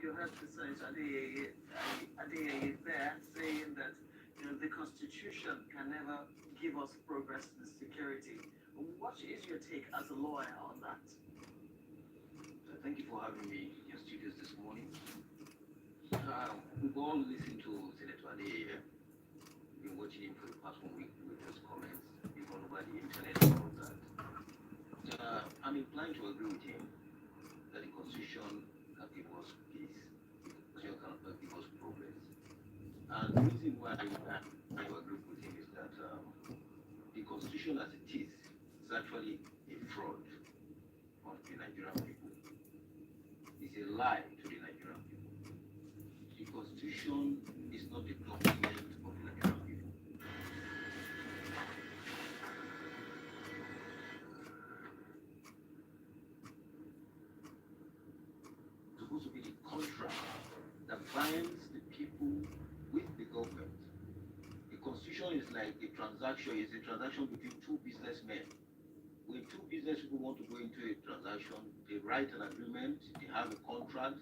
you heard the Senator Adeyeye there saying that the Constitution can never give us progress and security. What is your take as a lawyer on that? Thank you for having me in your studios this morning. We've all listened to Senator Adeyeye. Been watching him for the past 1 week with his comments, even over the internet and all that. I'm inclined to agree with him that the Constitution can give us peace, the Constitution cannot give us progress. And the reason why I agree with him is that the Constitution as it is actually a fraud of the Nigerian people. It's a lie to the Nigerian people. The Constitution is not a document of the Nigerian people. It's supposed to be the contract that binds the people with the government. The Constitution is like a transaction, it's a transaction between two businessmen. When two business people want to go into a transaction, they write an agreement, they have a contract,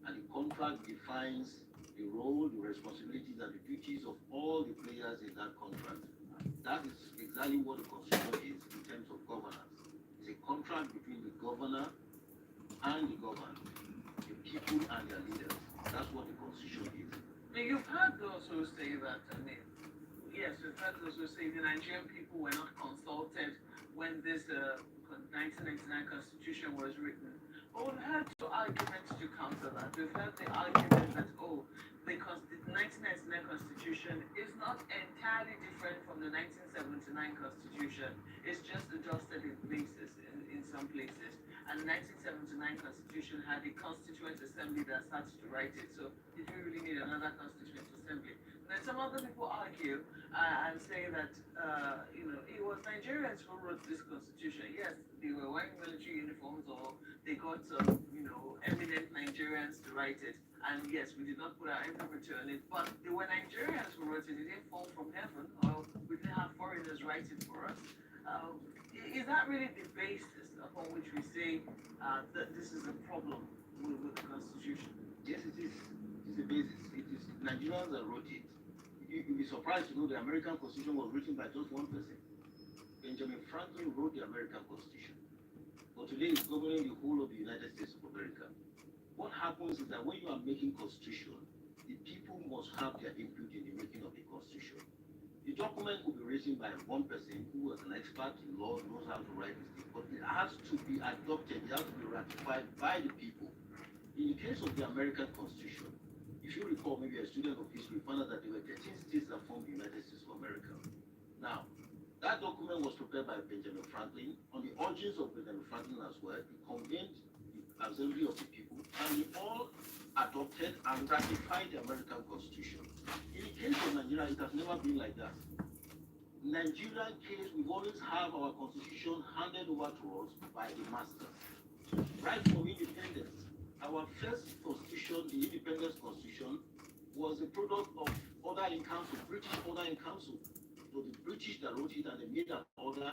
and the contract defines the role, the responsibilities, and the duties of all the players in that contract. That is exactly what the Constitution is in terms of governance. It's a contract between the governor and the governed, the people and their leaders. That's what the Constitution is. Now, you've heard those who say that, yes, we've heard those who say the Nigerian people were not consulted when this 1999 Constitution was written. But we've heard two arguments to counter that. We've heard the argument that, the 1999 Constitution is not entirely different from the 1979 Constitution. It's just adjusted in places, in some places. And the 1979 Constitution had a constituent assembly that started to write it. So did we really need another constituent assembly? And then some other people argue and say that it was Nigerians who wrote this constitution. Yes, they were wearing military uniforms, or they got eminent Nigerians to write it. And yes, we did not put our imprimatur on it, but they were Nigerians who wrote it. It didn't fall from heaven, or we didn't have foreigners write it for us. Is that really the basis upon which we say that this is a problem with the constitution? Yes, it is. It is the basis. It is Nigerians that wrote it. You'll be surprised to know the American Constitution was written by just one person. Benjamin Franklin wrote the American Constitution. But today it's governing the whole of the United States of America. What happens is that when you are making Constitution, the people must have their input in the making of the Constitution. The document could be written by one person who was an expert in law, knows how to write this thing, but it has to be adopted, it has to be ratified by the people. In the case of the American Constitution, if you recall, maybe a student of history found out that there were 13 states that formed the United States of America. Now, that document was prepared by Benjamin Franklin on the urgings of Benjamin Franklin as well. He convened the assembly of the people, and we all adopted and ratified the American Constitution. In the case of Nigeria, it has never been like that. In Nigerian case, we've always have our constitution handed over to us by the masters. Right from independence, our first constitution, the Independence Constitution, was a product of order in council, British order in council. So the British that wrote it, and they made an order,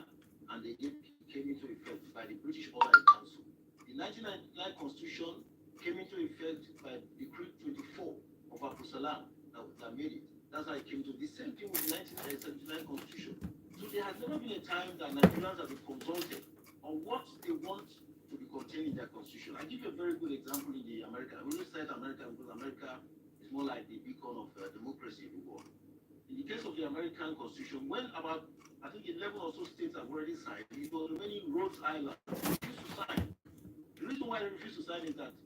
and they came into effect by the British order in council. The 1999 Constitution came into effect by Decree 24 of Abu Salam that made it. That's how it came to. The same thing with the 1979 Constitution. So there has never been a time that Nigerians have been consulted on what they want to be contained in their constitution. I give you a very good example in the America. I will cite America because America is more like the beacon of democracy in the world. In the case of the American Constitution, when about, I think 11 or so states have already signed, it was remaining Rhode Island refused to sign. The reason why they refused to sign is that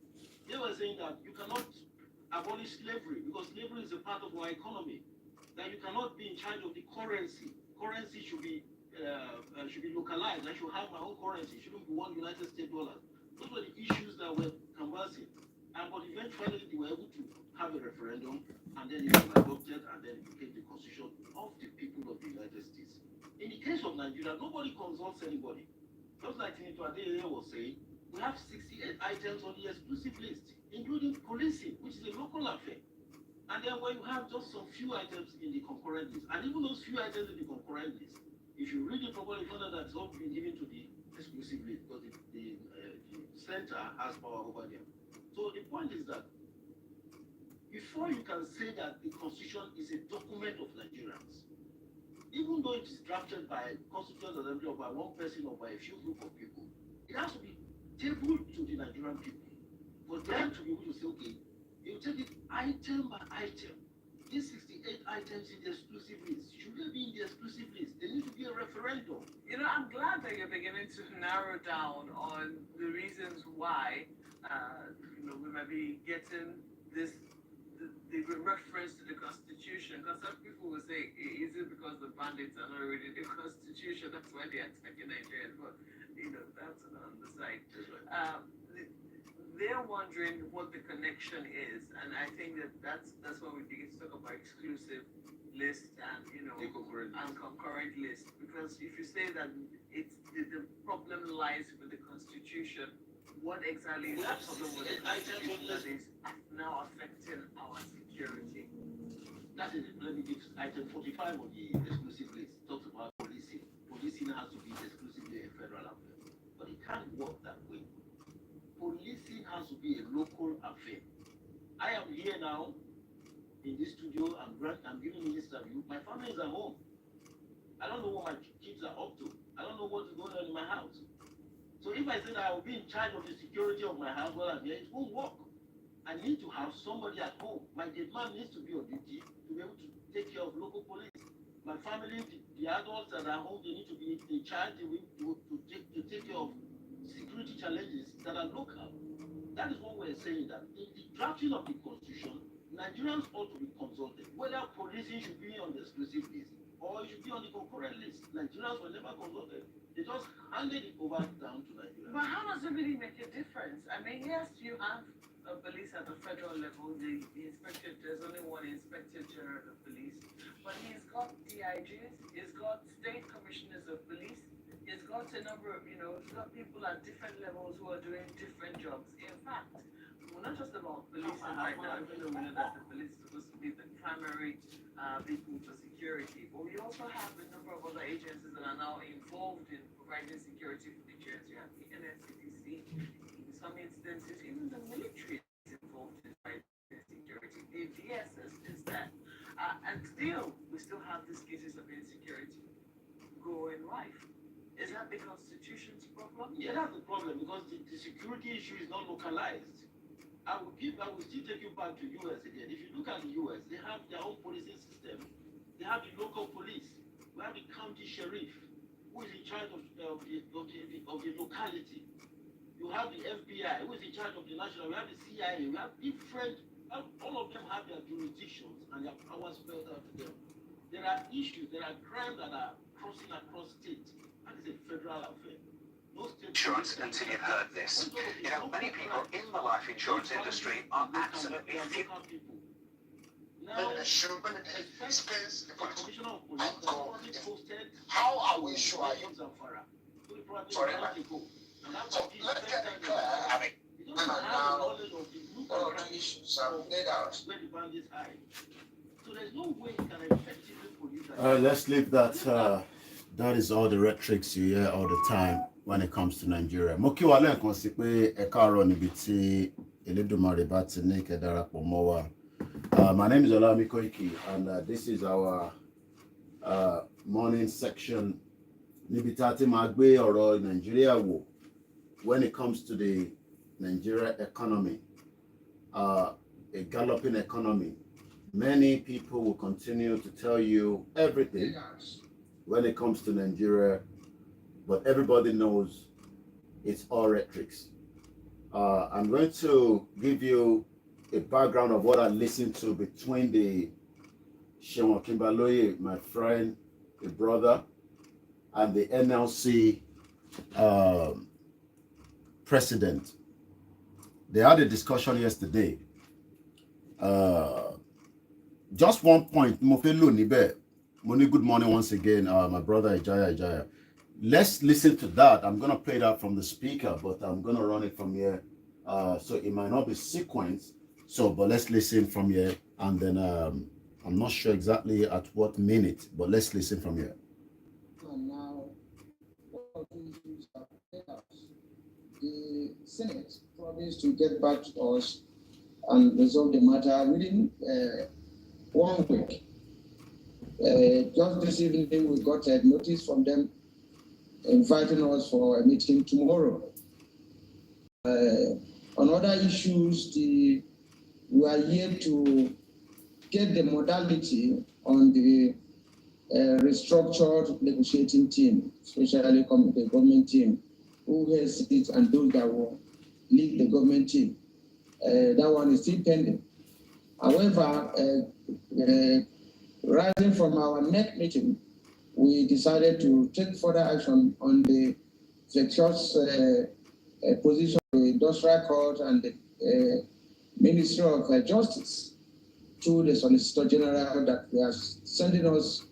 they were saying that you cannot abolish slavery because slavery is a part of our economy. That you cannot be in charge of the currency. Currency should be localized. I should have my own currency. It shouldn't be one United States dollar. Those were the issues that were conversing. But eventually they were able to have a referendum, and then it was adopted, and then it became the constitution of the people of the United States. In the case of Nigeria, nobody consults anybody. Just like Senator Adeyeye was saying, we have 68 items on the exclusive list, including policing, which is a local affair. And then when you have just some few items in the concurrent list, and even those few items in the concurrent list, if you read it properly, you find out that it's all been given to the exclusive list because the center has power over them. So the point is that before you can say that the Constitution is a document of Nigerians, even though it is drafted by Constitutional Assembly or by one person or by a few group of people, it has to be tabled to the Nigerian people for them to be able to say, okay, you take it item by item. These 68 items in the exclusive list, should they be in the exclusive list? There needs to be a referendum. You know, I'm glad that you're beginning to narrow down on the reasons why, we might be getting this, the reference to the Constitution. Because some people will say, is it because the bandits are not reading the Constitution? That's why they're attacking Nigeria. But, that's on the side. They're wondering what the connection is, and I think that's when we begin to talk about exclusive list and concurrent list. Because if you say that the problem lies with the Constitution, what exactly is the problem with the Constitution that is now affecting our security? That is, let me give item 45 of the exclusive list. Talks about policing. Policing has to be exclusively a federal affair, but it can't work that way. Policing has to be a local affair. I am here now in this studio. I'm giving this interview. My family is at home. I don't know what my kids are up to. I don't know what is going on in my house. So if I say that I will be in charge of the security of my house while I'm here, it won't work. I need to have somebody at home. My dead man needs to be on duty to be able to take care of local police. My family, the adults that are home, they need to be in charge to take care of security challenges that are local. That is what we're saying, that in the drafting of the Constitution, Nigerians ought to be consulted. Whether policing should be on the exclusive list or it should be on the concurrent list. Nigerians were never consulted. They just handed it over down to Nigeria. But how does it really make a difference? I mean, yes, you have police at the federal level. The inspector, there's only one Inspector General of Police, but he's got DIGs, he's got state commissioners of police. He's got a number of, he's got people at different levels who are doing different jobs. In fact, we're not just about policing right now, even though we know that the police is supposed to be the primary vehicle for security. But we also have a number of other agencies that are now involved in providing security for Nigerians. You have the NSCDC, in some instances, even the military is involved in providing security. The DSS is there. And still, we still have these cases of insecurity going rife. Is that the Constitution's problem? Yeah, that's the problem, because the security issue is not localized. I will still take you back to US again. If you look at the US, they have their own policing system. They have the local police. We have the county sheriff, who is in charge of the locality. You have the FBI, who is in charge of the national. We have the CIA. We have different. All of them have their jurisdictions and their powers spelled out to them. There are issues. There are crimes that are crossing across states. That is a federal affair. No state Insurance until you've heard this. Many people in the life insurance industry are absolutely now, space commissioner of police posted. How are we sure you? Sorry, so let's get it clear. I mean, women now, all of the issues are laid out. Where the bandits hide. So there's no way you can effectively police. Let's leave that. That is all the rhetorics you hear all the time when it comes to Nigeria. Mo kí wa lẹ́ẹ̀kan sí pé ẹ káàárọ̀ níbi tí Elédùmarè bá ti ní kẹ́ darapọ̀ mọ́ wa. My name is Olami Koiki, and this is our morning section níbi tá a ti máa gbé ọ̀rọ̀ Nigeria wò when it comes to the Nigeria economy, a galloping economy. Many people will continue to tell you everything when it comes to Nigeria, but everybody knows it's all rhetorics. I'm going to give you a background of what I listened to between the Seun Kimbaloye, my friend, a brother, and the NLC president. They had a discussion yesterday. Just one point, Mofelo Nibe. Moni, good morning once again, my brother Ijaya. Let's listen to that. I'm going to play that from the speaker, but I'm going to run it from here. So it might not be sequenced. But let's listen from here. And then I'm not sure exactly at what minute, but let's listen from here. And now, the Senate promised to get back to us and resolve the matter within 1 week. Just this evening, we got a notice from them inviting us for a meeting tomorrow. On other issues, we are yet to get the modality on the restructured negotiating team, especially the government team, who has it and those that will lead the government team. That one is still pending. However, rising from our next meeting, we decided to take further action on the vexatious position of the Industrial Court and the Ministry of Justice to the Solicitor General that they are sending us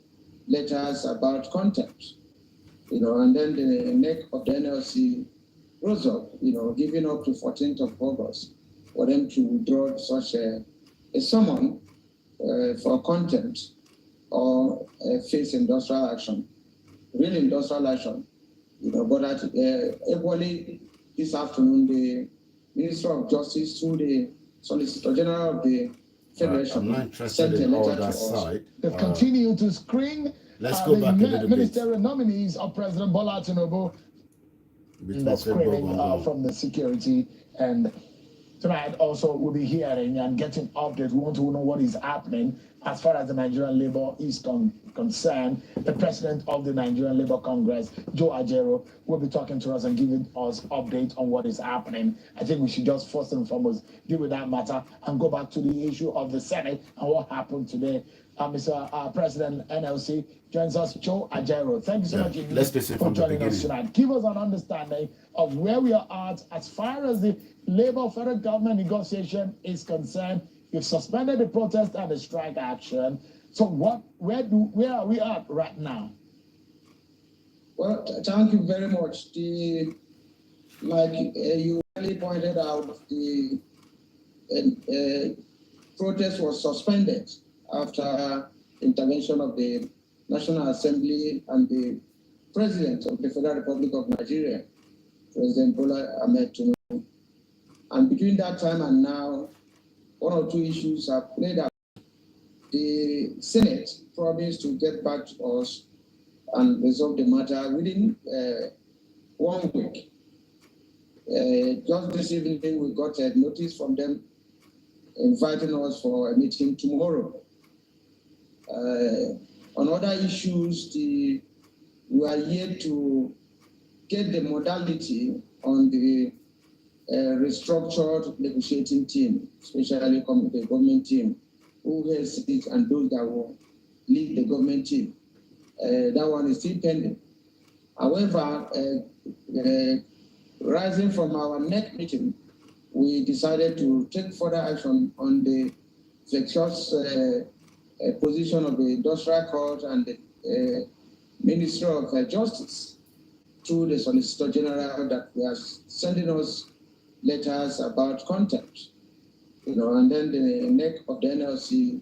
letters about contempt, and then the neck of the NLC rose up, giving up to 14th of August for them to withdraw such a summon for contempt or face industrial action, real industrial action, but that equally this afternoon, the Minister of Justice through the Solicitor General of the Federation sent a letter to us. They've continued to screen the ministerial nominees of President Bola Tinubu in the screening from the security. And tonight also we'll be hearing and getting updates. We want to know what is happening as far as the Nigerian Labour is concerned. The president of the Nigerian Labour Congress, Joe Ajero, will be talking to us and giving us updates on what is happening. I think we should just first and foremost deal with that matter and go back to the issue of the Senate and what happened today. Mr. President NLC joins us, Joe Ajero. Thank you so much for joining us tonight. Give us an understanding of where we are at as far as the Labour federal government negotiation is concerned. You've suspended the protest and the strike action. So where are we at right now? Well, thank you very much. Like you really pointed out, the protest was suspended after intervention of the National Assembly and the President of the Federal Republic of Nigeria, President Bola Ahmed Tinubu. And between that time and now, one or two issues have played out. The Senate promised to get back to us and resolve the matter within 1 week. Just this evening, we got a notice from them inviting us for a meeting tomorrow. On other issues, we are yet to get the modality on the restructured negotiating team, especially the government team, who has it and those that will lead the government team. That one is still pending. However, rising from our next meeting, we decided to take further action on the vexatious position of the Industrial Court and the Ministry of Justice to the Solicitor General that they are sending us letters about contempt, and then the neck of the NLC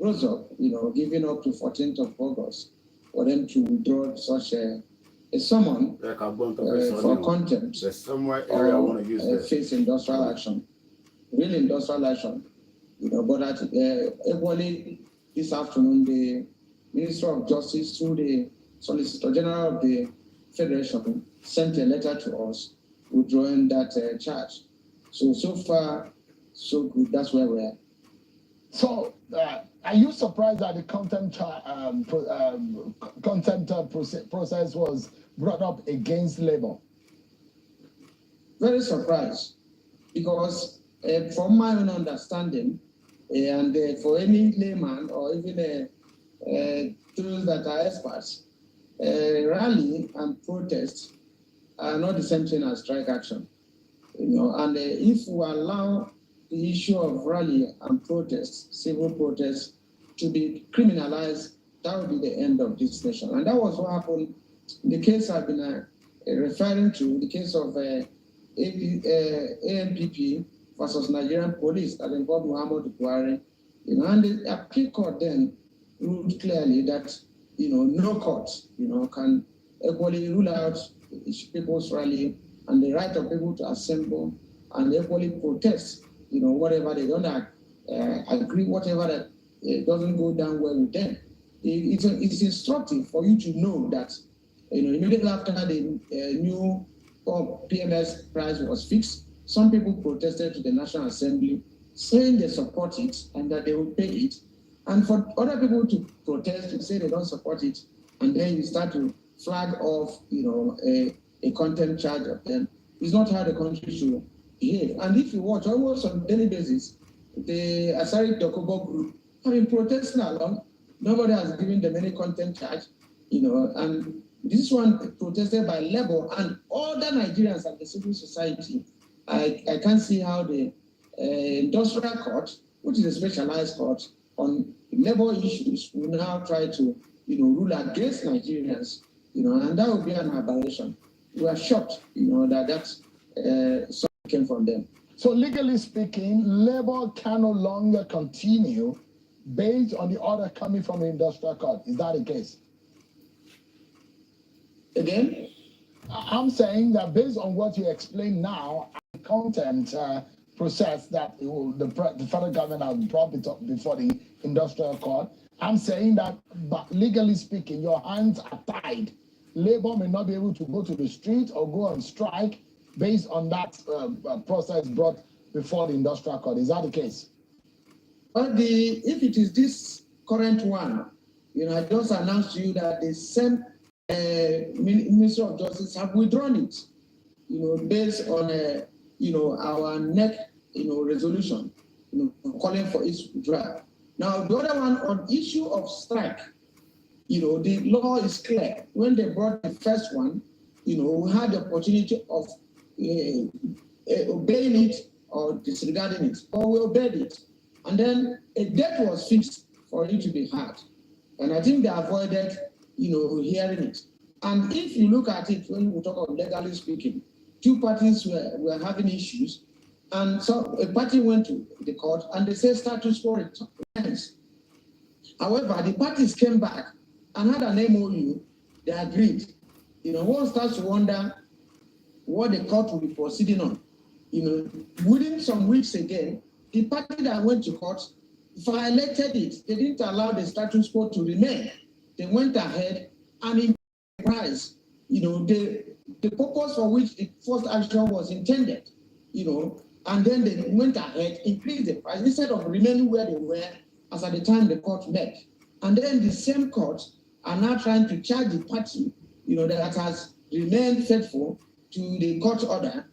rose up, giving up to 14th of August for them to withdraw such a summon for contempt or face industrial action, real industrial action, but that equally this afternoon, the Minister of Justice through the Solicitor General of the Federation sent a letter to us withdrawing that charge. So far, so good. That's where we are. So, are you surprised that the contempt process was brought up against Labour? Very surprised, because from my own understanding, and for any layman or even those that are experts, rally and protest are not the same thing as strike action. And if we allow the issue of rally and protest, civil protest, to be criminalized, that would be the end of this nation. And that was what happened in the case I've been referring to, the case of ANPP versus Nigerian police that involved Muhammad Buhari. And the appeal court then ruled clearly that no court can equally rule out people's rally and the right of people to assemble and equally protest whatever they don't agree, whatever that doesn't go down well with them. It's instructive for you to know that, immediately after the new PMS price was fixed, some people protested to the National Assembly saying they support it and that they will pay it. And for other people to protest to say they don't support it, and then you start to flag off, a contempt charge of them, is not how the country should behave. And if you watch almost on a daily basis, the Asari Dokubo group have been protesting along. Nobody has given them any contempt charge, and this one protested by Labour and other Nigerians and the civil society. I can't see how the industrial court, which is a specialized court on labor issues, will now try to, rule against Nigerians, and that would be an aberration. We are shocked, that something came from them. So legally speaking, labor can no longer continue based on the order coming from the industrial court. Is that the case? Again? I'm saying that based on what you explained now, the content process that the federal government has brought it up before the industrial court, I'm saying that, but legally speaking, your hands are tied. Labor may not be able to go to the street or go on strike based on that process brought before the industrial court. Is that the case? But if it is this current one, I just announced to you that the same Ministry of Justice have withdrawn it, based on our NEC, resolution, calling for its withdrawal. Now, the other one on issue of strike, the law is clear. When they brought the first one, we had the opportunity of obeying it or disregarding it, or we obeyed it. And then a date was fixed for it to be heard. And I think they avoided, hearing it. And if you look at it, when we talk about legally speaking, two parties were having issues. And so a party went to the court and they said status quo remains. However, the parties came back and had an MOU, they agreed. One starts to wonder what the court will be proceeding on. Within some weeks again, the party that went to court violated it. They didn't allow the status quo to remain. They went ahead and increased the price, the purpose for which the first action was intended, and then they went ahead, increased the price instead of remaining where they were as at the time the court met. And then the same court are now trying to charge the party, that has remained faithful to the court order,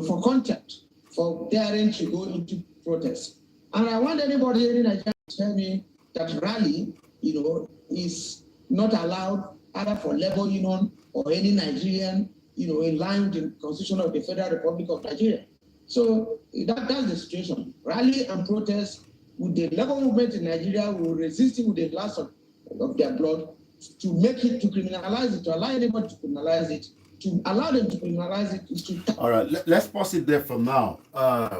for contempt, for daring to go into protest. And I want anybody in Nigeria to tell me that rally, is not allowed either for labor union or any Nigerian, in line with the Constitution of the Federal Republic of Nigeria. So that's the situation. Rally and protest with the labor movement in Nigeria will resist it with the last of their blood to make it, to criminalize it, to allow anybody to criminalize it, to allow them to criminalize it is to... All right, let's pause it there for now.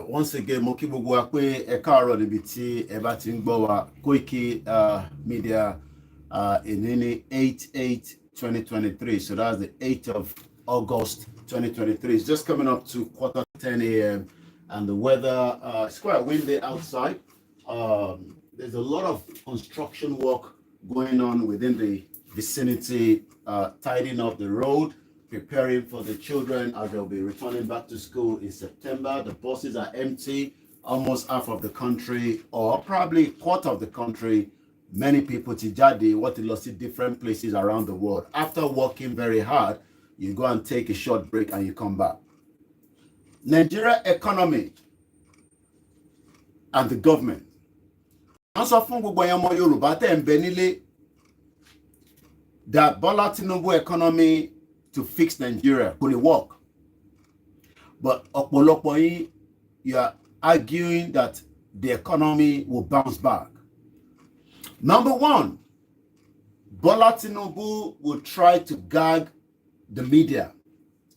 Once again, mo kí gbogbo wa pé ẹ káàárọ̀ níbi tí ẹ bá ti ń gbọ́ wa. Koikimedia in 8/8/2023. So that's the 8th of August 2023. It's just coming up to 10 a.m. and the weather is quite windy outside. There's a lot of construction work going on within the vicinity, tidying up the road, preparing for the children as they'll be returning back to school in September. The buses are empty. Almost half of the country, or probably a quarter of the country, many people tijadi what to lost in different places around the world. After working very hard, you go and take a short break and you come back. Nigeria economy and the government. Also from Yoruba that Bola Tinubu economy to fix Nigeria could work. But you are arguing that the economy will bounce back. Number one, Bola Tinubu will try to gag the media.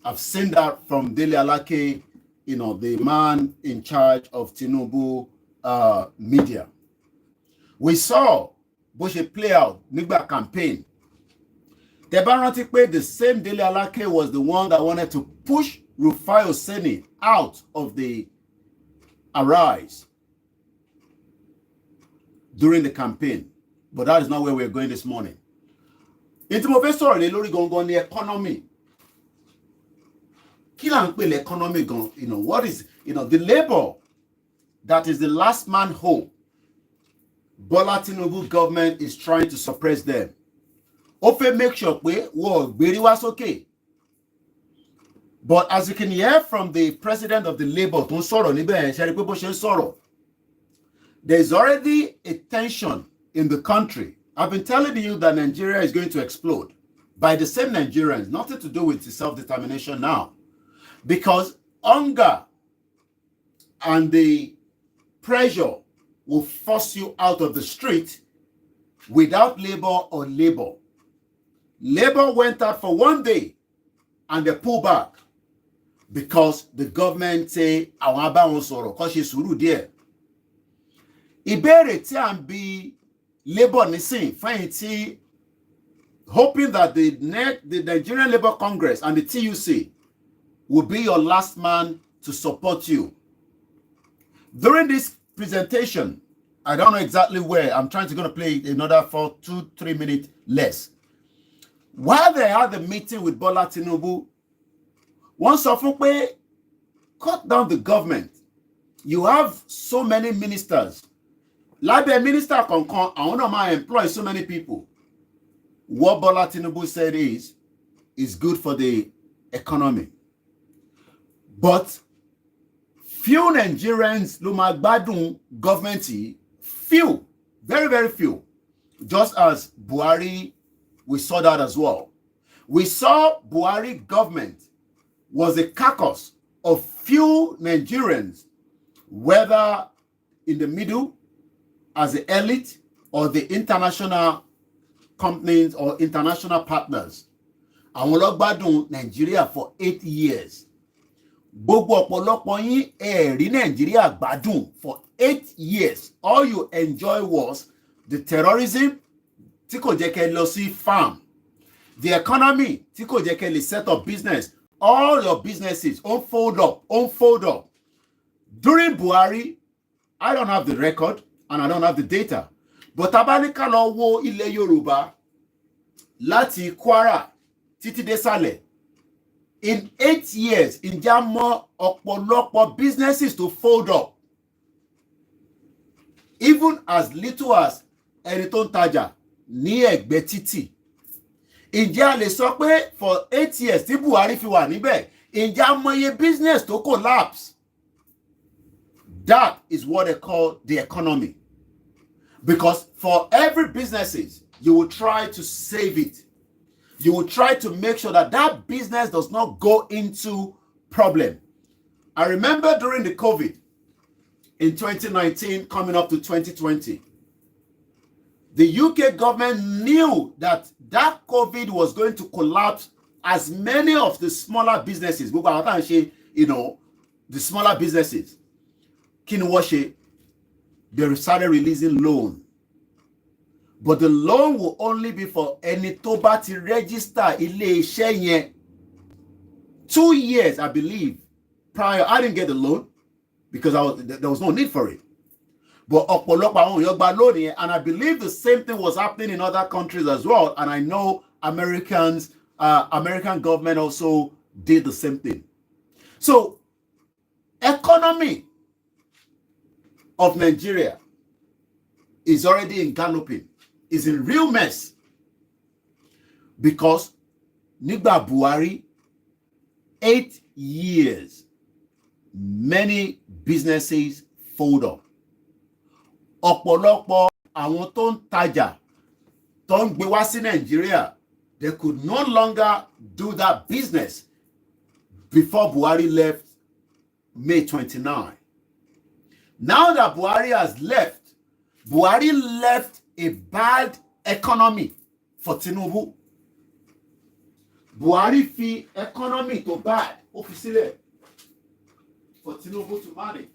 I've seen that from Dele Alake, the man in charge of Tinubu media. We saw Bush play out Nigba campaign. The same Dele Alake was the one that wanted to push Rufai Oseni out of the arise during the campaign, but that is not where we're going this morning. It's more sorry, lórí gangan the economy. Kí là ń pè l'economy gan? You know, what is, the labor that is the last man hope. Bola Tinubu government is trying to suppress them. Ó fẹ́ make sure pé wọ́n gbérí wá sókè. But as you can hear from the president of the Labour tó ń sọ̀rọ̀ níbẹ̀, ṣe rí pé bó ṣe ń sọ̀rọ̀. There is already a tension in the country. I've been telling you that Nigeria is going to explode by the same Nigerians, nothing to do with self-determination now. Because hunger and the pressure will force you out of the street without labor or labor. Labor went out for one day and they pulled back because the government say, àwọn abáwọn sọ̀rọ̀ kó ṣe sùúrù díẹ̀. Ìbéèrè tí à ń bi Labour nísìn fẹ́yìn tí hoping that the Nigerian Labour Congress and the TUC will be your last man to support you. During this presentation, I don't know exactly where, I'm trying to play another for 2-3 minutes less. While they had the meeting with Bola Tinubu, one sọ fún pé cut down the government. You have so many ministers. Like the minister kankan, I want to employ so many people. What Bola Tinubu said is good for the economy. But few Nigerians ló máa gbádùn government, few, very, very few. Just as Buhari, we saw that as well. We saw Buhari government was a caucus of few Nigerians, whether in the middle, as the elite, or the international companies or international partners. Àwọn ló gbádùn Nigeria for 8 years. Gbogbo ọ̀pọ̀lọpọ̀ yín ẹ rí Nigeria gbádùn for 8 years. All you enjoy was the terrorism tí kò jẹ́ kẹ́ lọ sí farm, the economy tí kò jẹ́ kẹ́ lè set up business. All your businesses unfold up. During Buhari, I don't have the record and I don't have the data. But tabanika lọ wo ilẹ̀ Yorùbá láti Kwara títí dé Sàlẹ̀. In 8 years, ǹjẹ́ mọ̀ ọ̀pọ̀lọpọ̀ businesses to fold up. Even as little as ẹni tó ń tajà ní ẹ̀gbẹ́ títì. Ǹjẹ́ a lè sọ pé for 8 years tí Buhari fi wà níbẹ̀, ǹjẹ́ mọ̀ iye business tó collapse. That is what they call the economy. Because for every businesses, you will try to save it. You will try to make sure that that business does not go into problem. I remember during the COVID in 2019 coming up to 2020, the UK government knew that that COVID was going to collapse as many of the smaller businesses, the smaller businesses. They started releasing loan. But the loan will only be for ẹni tó bá ti register ilé iṣẹ́ yẹn. 2 years, I believe, prior. I didn't get the loan because there was no need for it. But ọ̀pọ̀lọpọ̀ àwọn èèyàn gba loan yẹn, and I believe the same thing was happening in other countries as well. And I know American government also did the same thing. So, economy of Nigeria is already in galloping, is in real mess. Because nígbà Buhari, 8 years, many businesses fold up. Ọ̀pọ̀lọpọ̀ àwọn tó ń tajà tó ń gbé wá sí Nigeria, they could no longer do that business before Buhari left May 29. Now that Buhari has left, Buhari left a bad economy for Tinubu. Buhari fi economy to bad, ó fi sílẹ̀ for Tinubu to manage.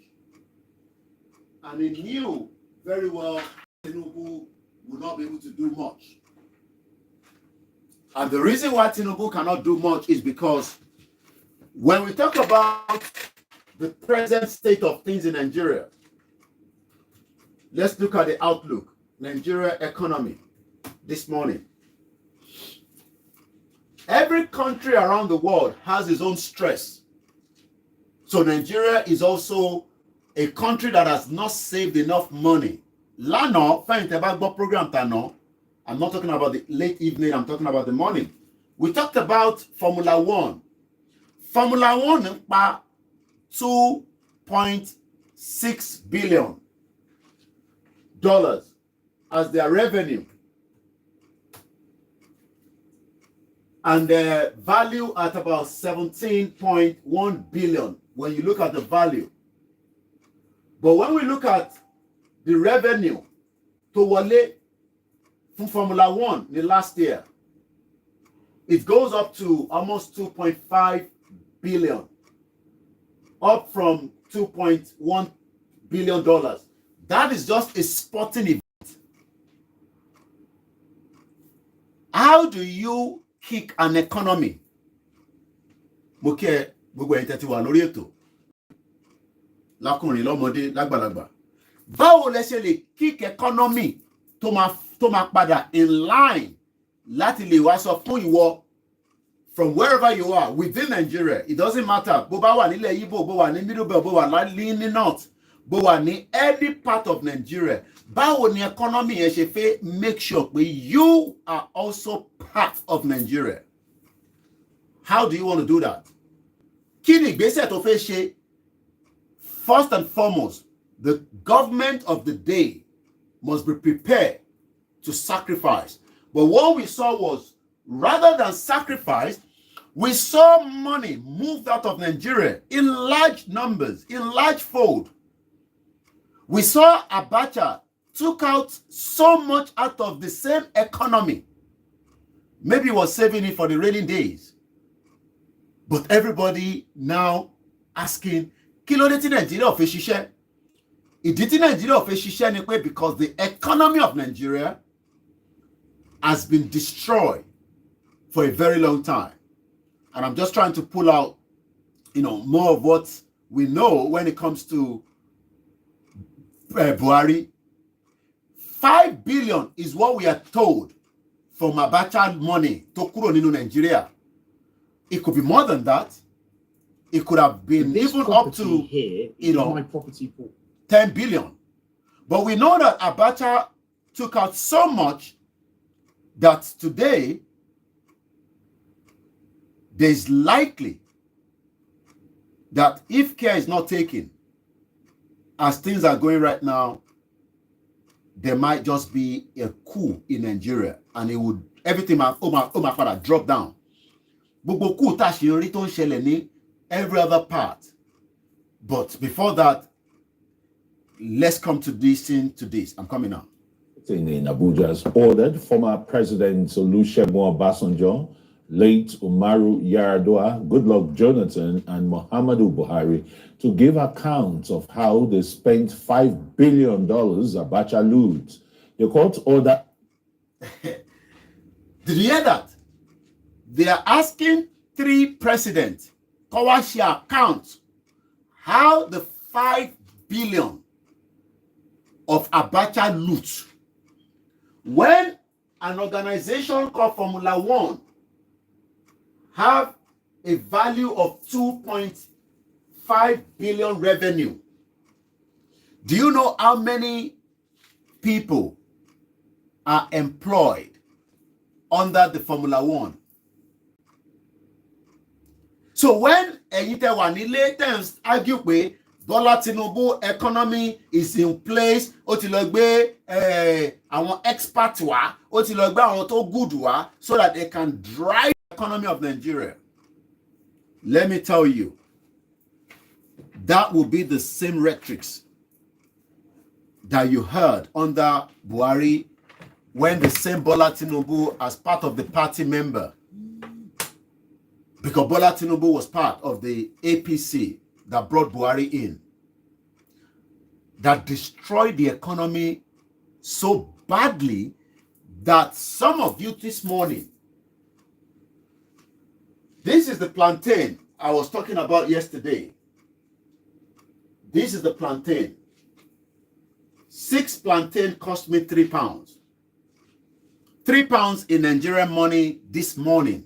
And he knew very well Tinubu would not be able to do much. And the reason why Tinubu cannot do much is because when we talk about the present state of things in Nigeria. Let's look at the outlook. Nigeria economy this morning. Every country around the world has its own stress. So Nigeria is also a country that has not saved enough money. Lano, program tano. I'm not talking about the late evening, I'm talking about the morning. We talked about Formula One. Formula One pa $2.6 billion as their revenue. And the value at about 17.1 billion when you look at the value. But when we look at the revenue to Wale from Formula One in the last year, it goes up to almost 2.5 billion, up from $2.1 billion. That is just a sporting event. How do you kick an economy? Moke gbogbo ẹ̀yin tẹ́tí wà lórí ètò. Lákùnrin lọ́mọdé lágbàlagbà. Báwo lẹ ṣe lè kick economy tó máa padà in line láti lè wá sọ fún ìwọ from wherever you are within Nigeria? It doesn't matter. Bó bá wà nílẹ̀ Igbo, bó wà ní Middle Belt, bó wà ní North, bó wà ní any part of Nigeria. Báwo ni economy yẹn ṣe fẹ́ make sure pé you are also part of Nigeria? How do you want to do that? Kí ni ìgbésẹ̀ tó fẹ́ ṣe? First and foremost, the government of the day must be prepared to sacrifice. But what we saw was, rather than sacrifice, we saw money moved out of Nigeria in large numbers, in large fold. We saw Abacha took out so much out of the same economy. Maybe he was saving it for the rainy days. But everybody now asking, kí ló dé tí Nigeria ò fi ṣiṣẹ́? Ìdí tí Nigeria ò fi ṣiṣẹ́ ni pé because the economy of Nigeria has been destroyed for a very long time. And I'm just trying to pull out, more of what we know when it comes to Buhari. 5 billion is what we are told from Abacha money to kúrò nínú Nigeria. It could be more than that. It could have been even up to here, my property for 10 billion. But we know that Abacha took out so much that today there's likely that if care is not taken, as things are going right now, there might just be a coup in Nigeria, and everything might drop down. Gbogbo coup tá ṣe rí tó ń ṣẹlẹ̀ ní every other part. But before that, let's come to this. I'm coming now. In Abuja has ordered former President Olusegun Obasanjo, late Umaru Yar'Adua, Goodluck Jonathan, and Muhammadu Buhari to give accounts of how they spent $5 billion Abacha loot. The court order. Did you hear that? They are asking 3 presidents, Kawashi accounts, how the 5 billion of Abacha loot. When an organization called Formula One have a value of 2.5 billion revenue, do you know how many people are employed under the Formula One? So when Eyite Wanile argue pé Bola Tinubu economy is in place, ó ti lọ gbé àwọn experts wá, ó ti lọ gbé àwọn tó good wá, so that they can drive the economy of Nigeria. Let me tell you, that will be the same rhetorics that you heard under Buhari when the same Bola Tinubu, as part of the party member, because Bola Tinubu was part of the APC that brought Buhari in, that destroyed the economy so badly that some of you this morning, this is the plantain I was talking about yesterday. This is the plantain. 6 plantain cost me £3. £3 in Nigerian money this morning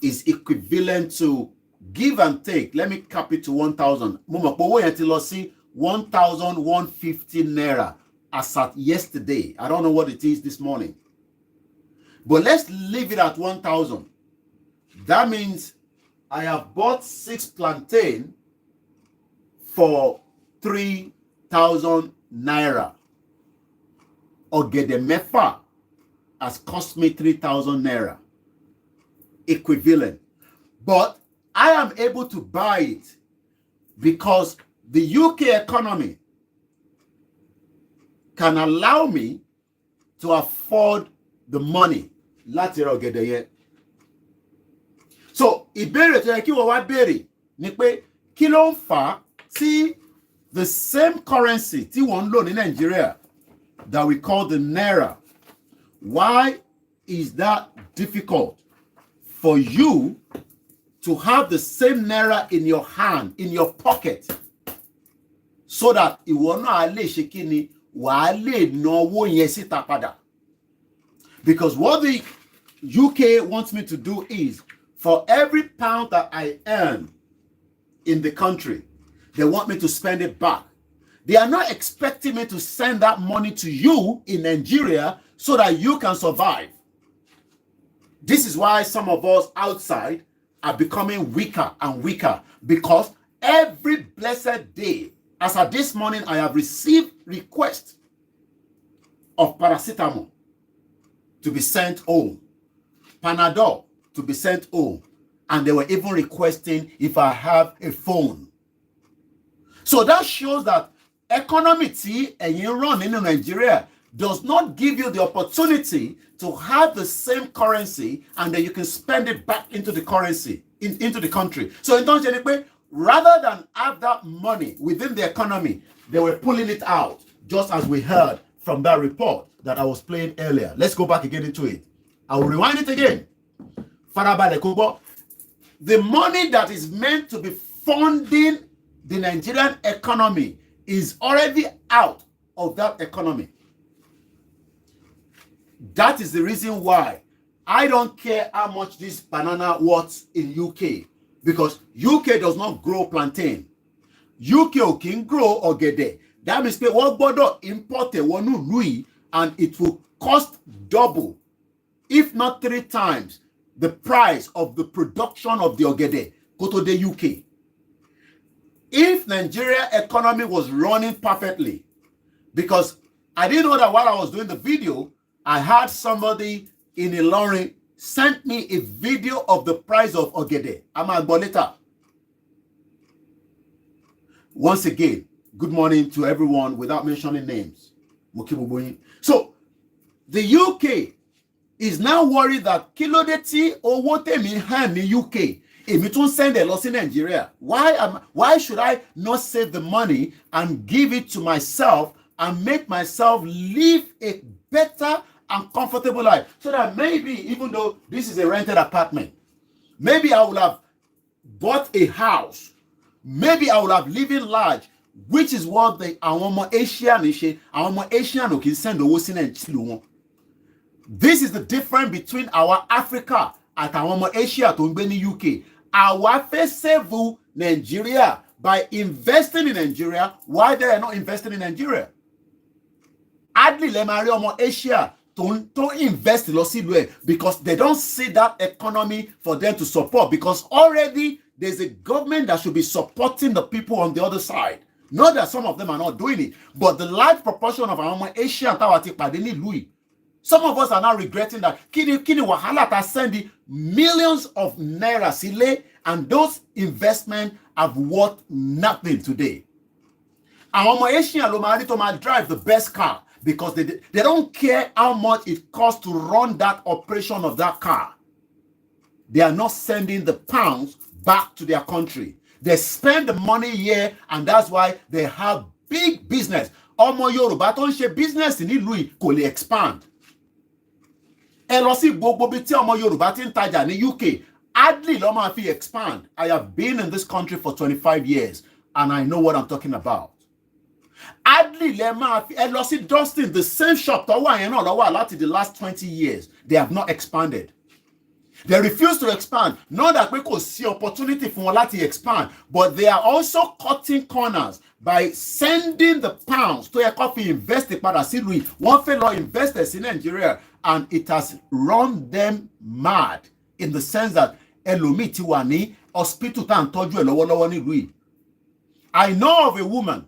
is equivalent to, give and take, let me cap it to 1,000. 1,150 naira as at yesterday. I don't know what it is this morning. But let's leave it at 1,000. That means I have bought 6 plantain for 3,000 naira. Ogede mefa has cost me 3,000 naira. Equivalent. But I am able to buy it because the UK economy can allow me to afford the money. Láti ra ọ̀gẹ̀dẹ̀ yẹn. So, ìbéèrè tó yẹ kí wọ́n wá béèrè ni pé kí ló ń fà á tí the same currency tí wọ́n ń lò ní Nigeria that we call the naira, why is that difficult for you to have the same naira in your hand, in your pocket, so that ìwọ náà lè ṣe kí ni wàá lè náwó yẹn síta padà? Because what the UK wants me to do is, for every pound that I earn in the country, they want me to spend it back. They are not expecting me to send that money to you in Nigeria so that you can survive. This is why some of us outside are becoming weaker and weaker, because every blessed day, as of this morning, I have received requests of paracetamol to be sent home, Panadol to be sent home, and they were even requesting if I have a phone. So that shows that economy ẹ̀yin run in Nigeria does not give you the opportunity to have the same currency and then you can spend it back into the currency, into the country. So in terms of rather than have that money within the economy, they were pulling it out, just as we heard from that report that I was playing earlier. Let's go back again into it. I will rewind it again. The money that is meant to be funding the Nigerian economy is already out of that economy. That is the reason why I don't care how much this banana worth in UK, because UK does not grow plantain. UK can grow ogede. That means what bodo import one Louis, and it will cost double, if not 3 times, the price of the production of the ogede go to the UK. If Nigeria economy was running perfectly, because I didn't know that while I was doing the video, I had somebody in Ilorin sent me a video of the price of ogede. I'm a later. Once again, good morning to everyone without mentioning names. So, the UK is now worried that kilodeti owo temi hand in UK. If it won't send a loss in Nigeria, why should I not save the money and give it to myself and make myself live a better and comfortable life? So that maybe, even though this is a rented apartment, maybe I would have bought a house. Maybe I would have lived in large, which is what the Asian can send the. This is the difference between our Africa and our Asia to the UK. Our face Nigeria by investing in Nigeria, why they are not investing in Nigeria? Adli lemari omo Asia to invest in Losiluwe because they don't see that economy for them to support, because already there's a government that should be supporting the people on the other side. Not that some of them are not doing it, but the large proportion of our Asia Louis. Some of us are now regretting that kini wahala ta send millions of naira sile, and those investments have worth nothing today. Our Asian Lomari to drive the best car because they don't care how much it costs to run that operation of that car. They are not sending the pounds back to their country. They spend the money here, and that's why they have big business. Omo Yoruba ton ṣe business in Louis kò lè expand. Elosi gbogbo bi tí ọmọ Yorùbá tin tajà ní UK, hardly ló máa fi expand. I have been in this country for 25 years. and I know what I'm talking about. Adley Lema, Elossi Dustin, the same shop, the last 20 years, they have not expanded. They refuse to expand. Not that we could see opportunity for them to expand, but they are also cutting corners by sending the pounds to a coffee invested one fellow investors in Nigeria, and it has run them mad in the sense that Elomiti Wani hospital tan toju elowo ni lui. I know of a woman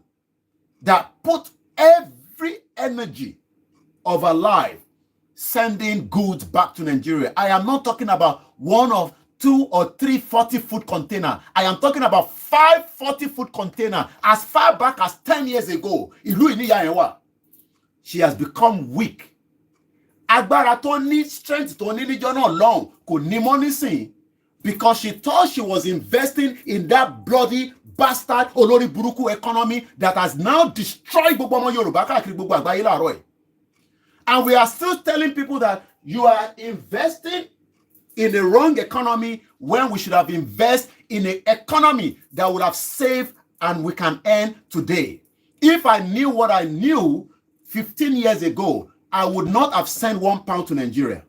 that put every energy of her life sending goods back to Nigeria. I am not talking about 1 or 2 or 3 40-foot container. I am talking about 5 40-foot container as far back as 10 years ago. She has become weak. Agbára tó ní strength tó ní níjọ́ náà long kò ní money sin because she thought she was investing in that bloody bastard olórí burúkú economy that has now destroyed gbogbo ọmọ Yorùbá káàkiri gbogbo àgbáyé láàárọ̀ ẹ̀. And we are still telling people that you are investing in a wrong economy when we should have invested in an economy that would have saved and we can earn today. If I knew what I knew 15 years ago, I would not have sent £1 to Nigeria.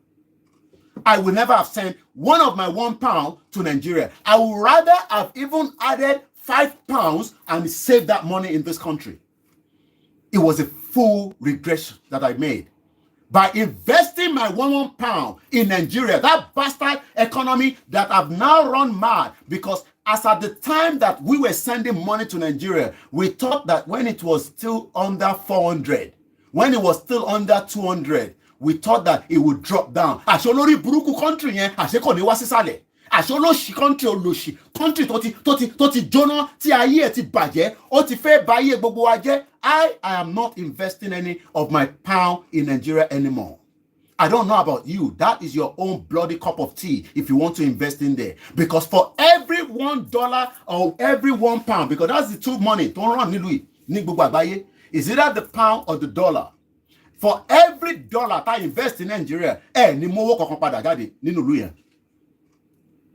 I would never have sent one of my £1 to Nigeria. I would rather have even added £5 and saved that money in this country. It was a full regression that I made. By investing my £1 in Nigeria, that bastard economy that have now run mad, because as at the time that we were sending money to Nigeria, we thought that when it was still under 400, when it was still under 200, we thought that it would drop down. Àṣolórí burúkú country yẹn, àṣekò ní wá sísàlẹ̀. Àṣolóṣì country olóṣì, country tó ti jóná, tí ayé ẹ̀ ti bàjẹ́, ó ti fẹ́ bà ayé gbogbo wa jẹ́. I am not investing any of my pound in Nigeria anymore. I don't know about you. That is your own bloody cup of tea if you want to invest in there. Because for every $1 or every £1, because that's the two money, don't run ní gbogbo àgbáyé, is either the pound or the dollar. For every dollar that I invest in Nigeria,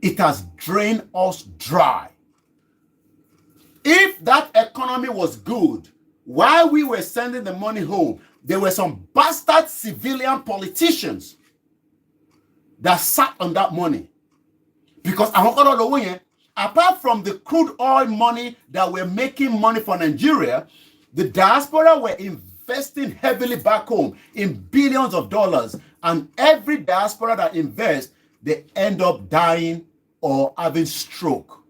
it has drained us dry. If that economy was good, while we were sending the money home, there were some bastard civilian politicians that sat on that money. Because apart from the crude oil money that were making money for Nigeria, the diaspora were investing heavily back home in billions of dollars. And every diaspora that invests, they end up dying or having stroke.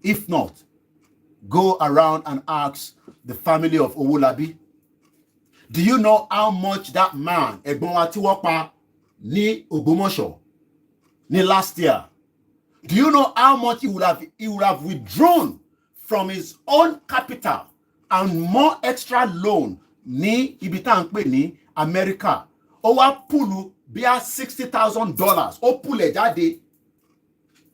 If not, go around and ask the family of Owolabi. Do you know how much that man, Egbon Atiwopa, ní Ògbómọ̀ṣọ́, ní last year? Do you know how much he would have withdrawn from his own capital and more extra loan ní ibi tá ń pè ní America? Ó wá pulu bíi $60,000. Ó pulẹ̀ jáde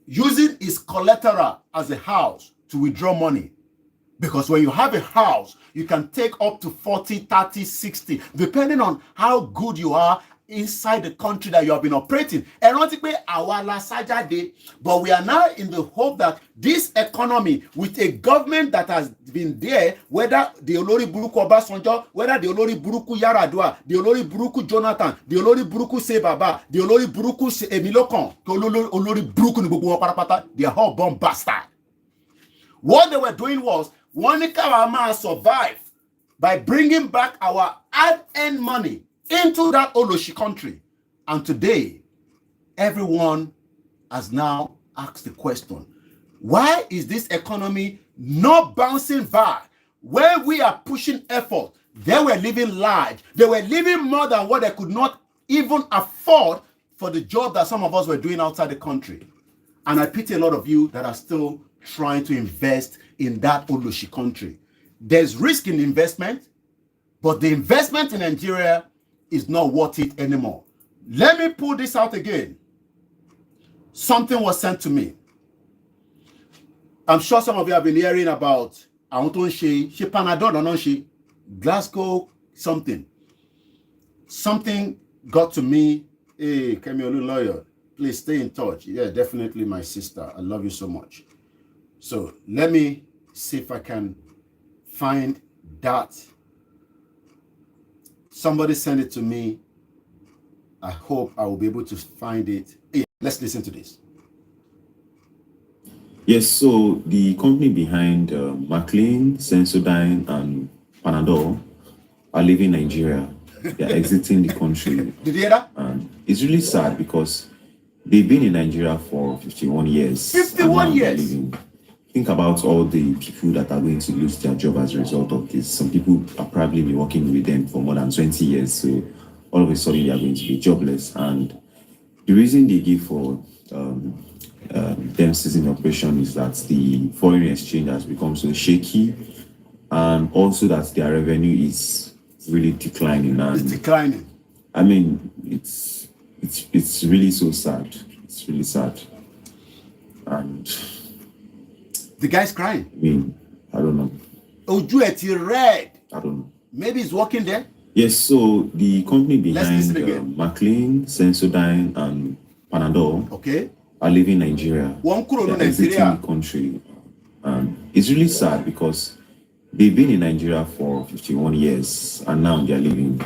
using his collateral as a house to withdraw money. Because when you have a house, you can take up to 40, 30, 60, depending on how good you are inside the country that you have been operating. But we are now in the hope that this economy, with a government that has been there, whether the Olori Buruku Obasanjo, whether the Olori Buruku Yaradua, the Olori Buruku Jonathan, the Olori Buruku Sebaba, the Olori Buruku Emilokan, the Olori Buruku Nububu Parapata, they are all bomb bastard. What they were doing was, Wanika survive by bringing back our hard-earned money into that Oloshi country. And today, everyone has now asked the question, why is this economy not bouncing back? When we are pushing effort, they were living large. They were living more than what they could not even afford for the job that some of us were doing outside the country. And I pity a lot of you that are still trying to invest in that Oloshi country. There's risk in investment, but the investment in Nigeria is not worth it anymore. Let me pull this out again. Something was sent to me. I'm sure some of you have been hearing about Panadol, Glasgow something. Something got to me. Hey, Kemi lawyer, please stay in touch. Yeah, definitely my sister. I love you so much. So let me see if I can find that. Somebody send it to me. I hope I will be able to find it. Yeah, let's listen to this. Yes, so the company behind McLean, Sensodyne, and Panadol are leaving Nigeria. They're exiting the country. Did you hear that? And it's really sad because they've been in Nigeria for 51 years. 51 years? Leaving. Think about all the people that are going to lose their job as a result of this. Some people are probably been working with them for more than 20 years. So all of a sudden they are going to be jobless. And the reason they give for them ceasing operation is that the foreign exchange has become so shaky, and also that their revenue is really declining. And it's declining. I mean, it's really so sad. It's really sad. And the guy's crying. I mean, I don't know. Oju eti red. I don't know. Maybe he's working there. Yes, so the company behind McLean, Sensodyne, and Panadol are leaving Nigeria. They're exiting the country. And it's really sad because they've been in Nigeria for 51 years and now they're leaving.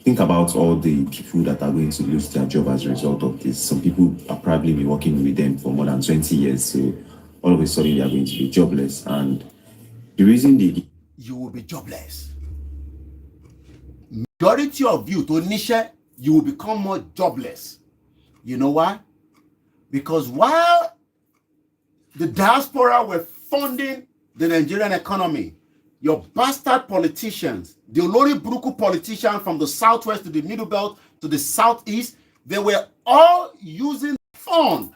Think about all the people that are going to lose their job as a result of this. Some people are probably been working with them for more than 20 years. So all of a sudden they are going to be jobless. And the reason you will be jobless. Majority of you, to Nisha, you will become more jobless. You know why? Because while the diaspora were funding the Nigerian economy, your bastard politicians, the Olori Buruku politicians from the southwest to the middle belt to the southeast, they were all using fund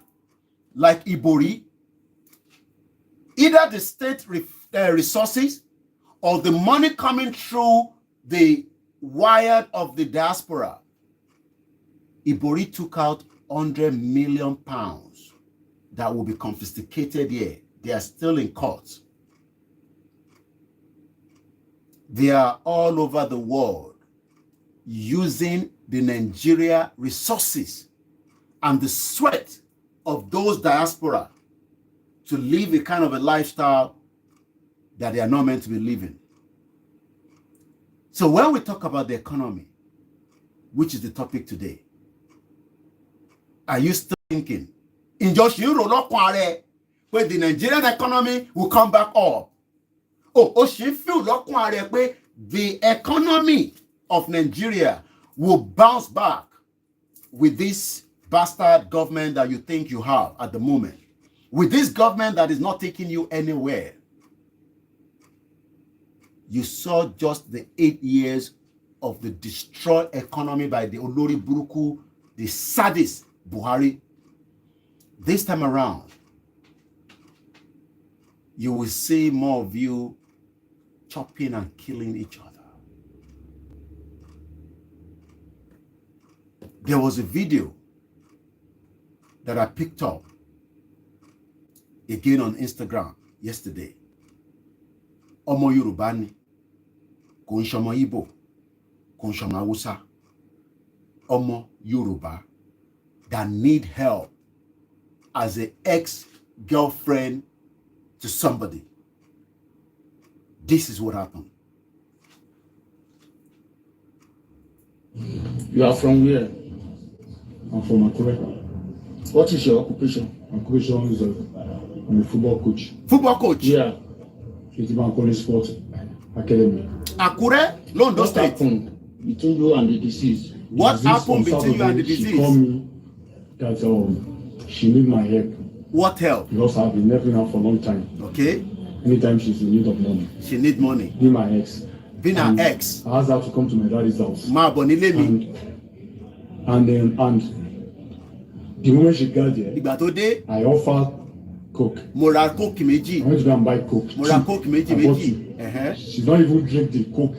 like Ibori, either the state resources or the money coming through the wire of the diaspora. Ibori took out 100 million pounds that will be confiscated here. They are still in court. They are all over the world using the Nigeria resources and the sweat of those diaspora to live a kind of a lifestyle that they are not meant to be living. So when we talk about the economy, which is the topic today, are you still thinking, in just where the Nigerian economy will come back up? Oh, she feel the economy of Nigeria will bounce back with this bastard government that you think you have at the moment. With this government that is not taking you anywhere. You saw just the 8 years of the destroyed economy by the Olori Buruku, the sadist Buhari. This time around, you will see more of you chopping and killing each other. There was a video that I picked up again on Instagram yesterday. Ọmọ Yorùbá ni, kò ń ṣọmọ Igbo, kò ń ṣọmọ Hausa. Ọmọ Yorùbá that need help as an ex-girlfriend to somebody. This is what happened. You are from where? I'm from Akure. What is your occupation? Occupation is I'm a football coach. Football coach? Yeah. Akure Sports Academy. Akure? Londo State. What happened between you and the deceased? What happened between you and the deceased? She called me that she need my help. What help? Because I've been helping her for a long time. Okay. Anytime she's in need of money. She need money. Be my ex. Being her ex. I asked her to come to my daddy's house. And the moment she got there, I offered Coke. Mo ra Coke méjì. I went to go and buy Coke. Mo ra Coke méjì. She don't even drink the Coke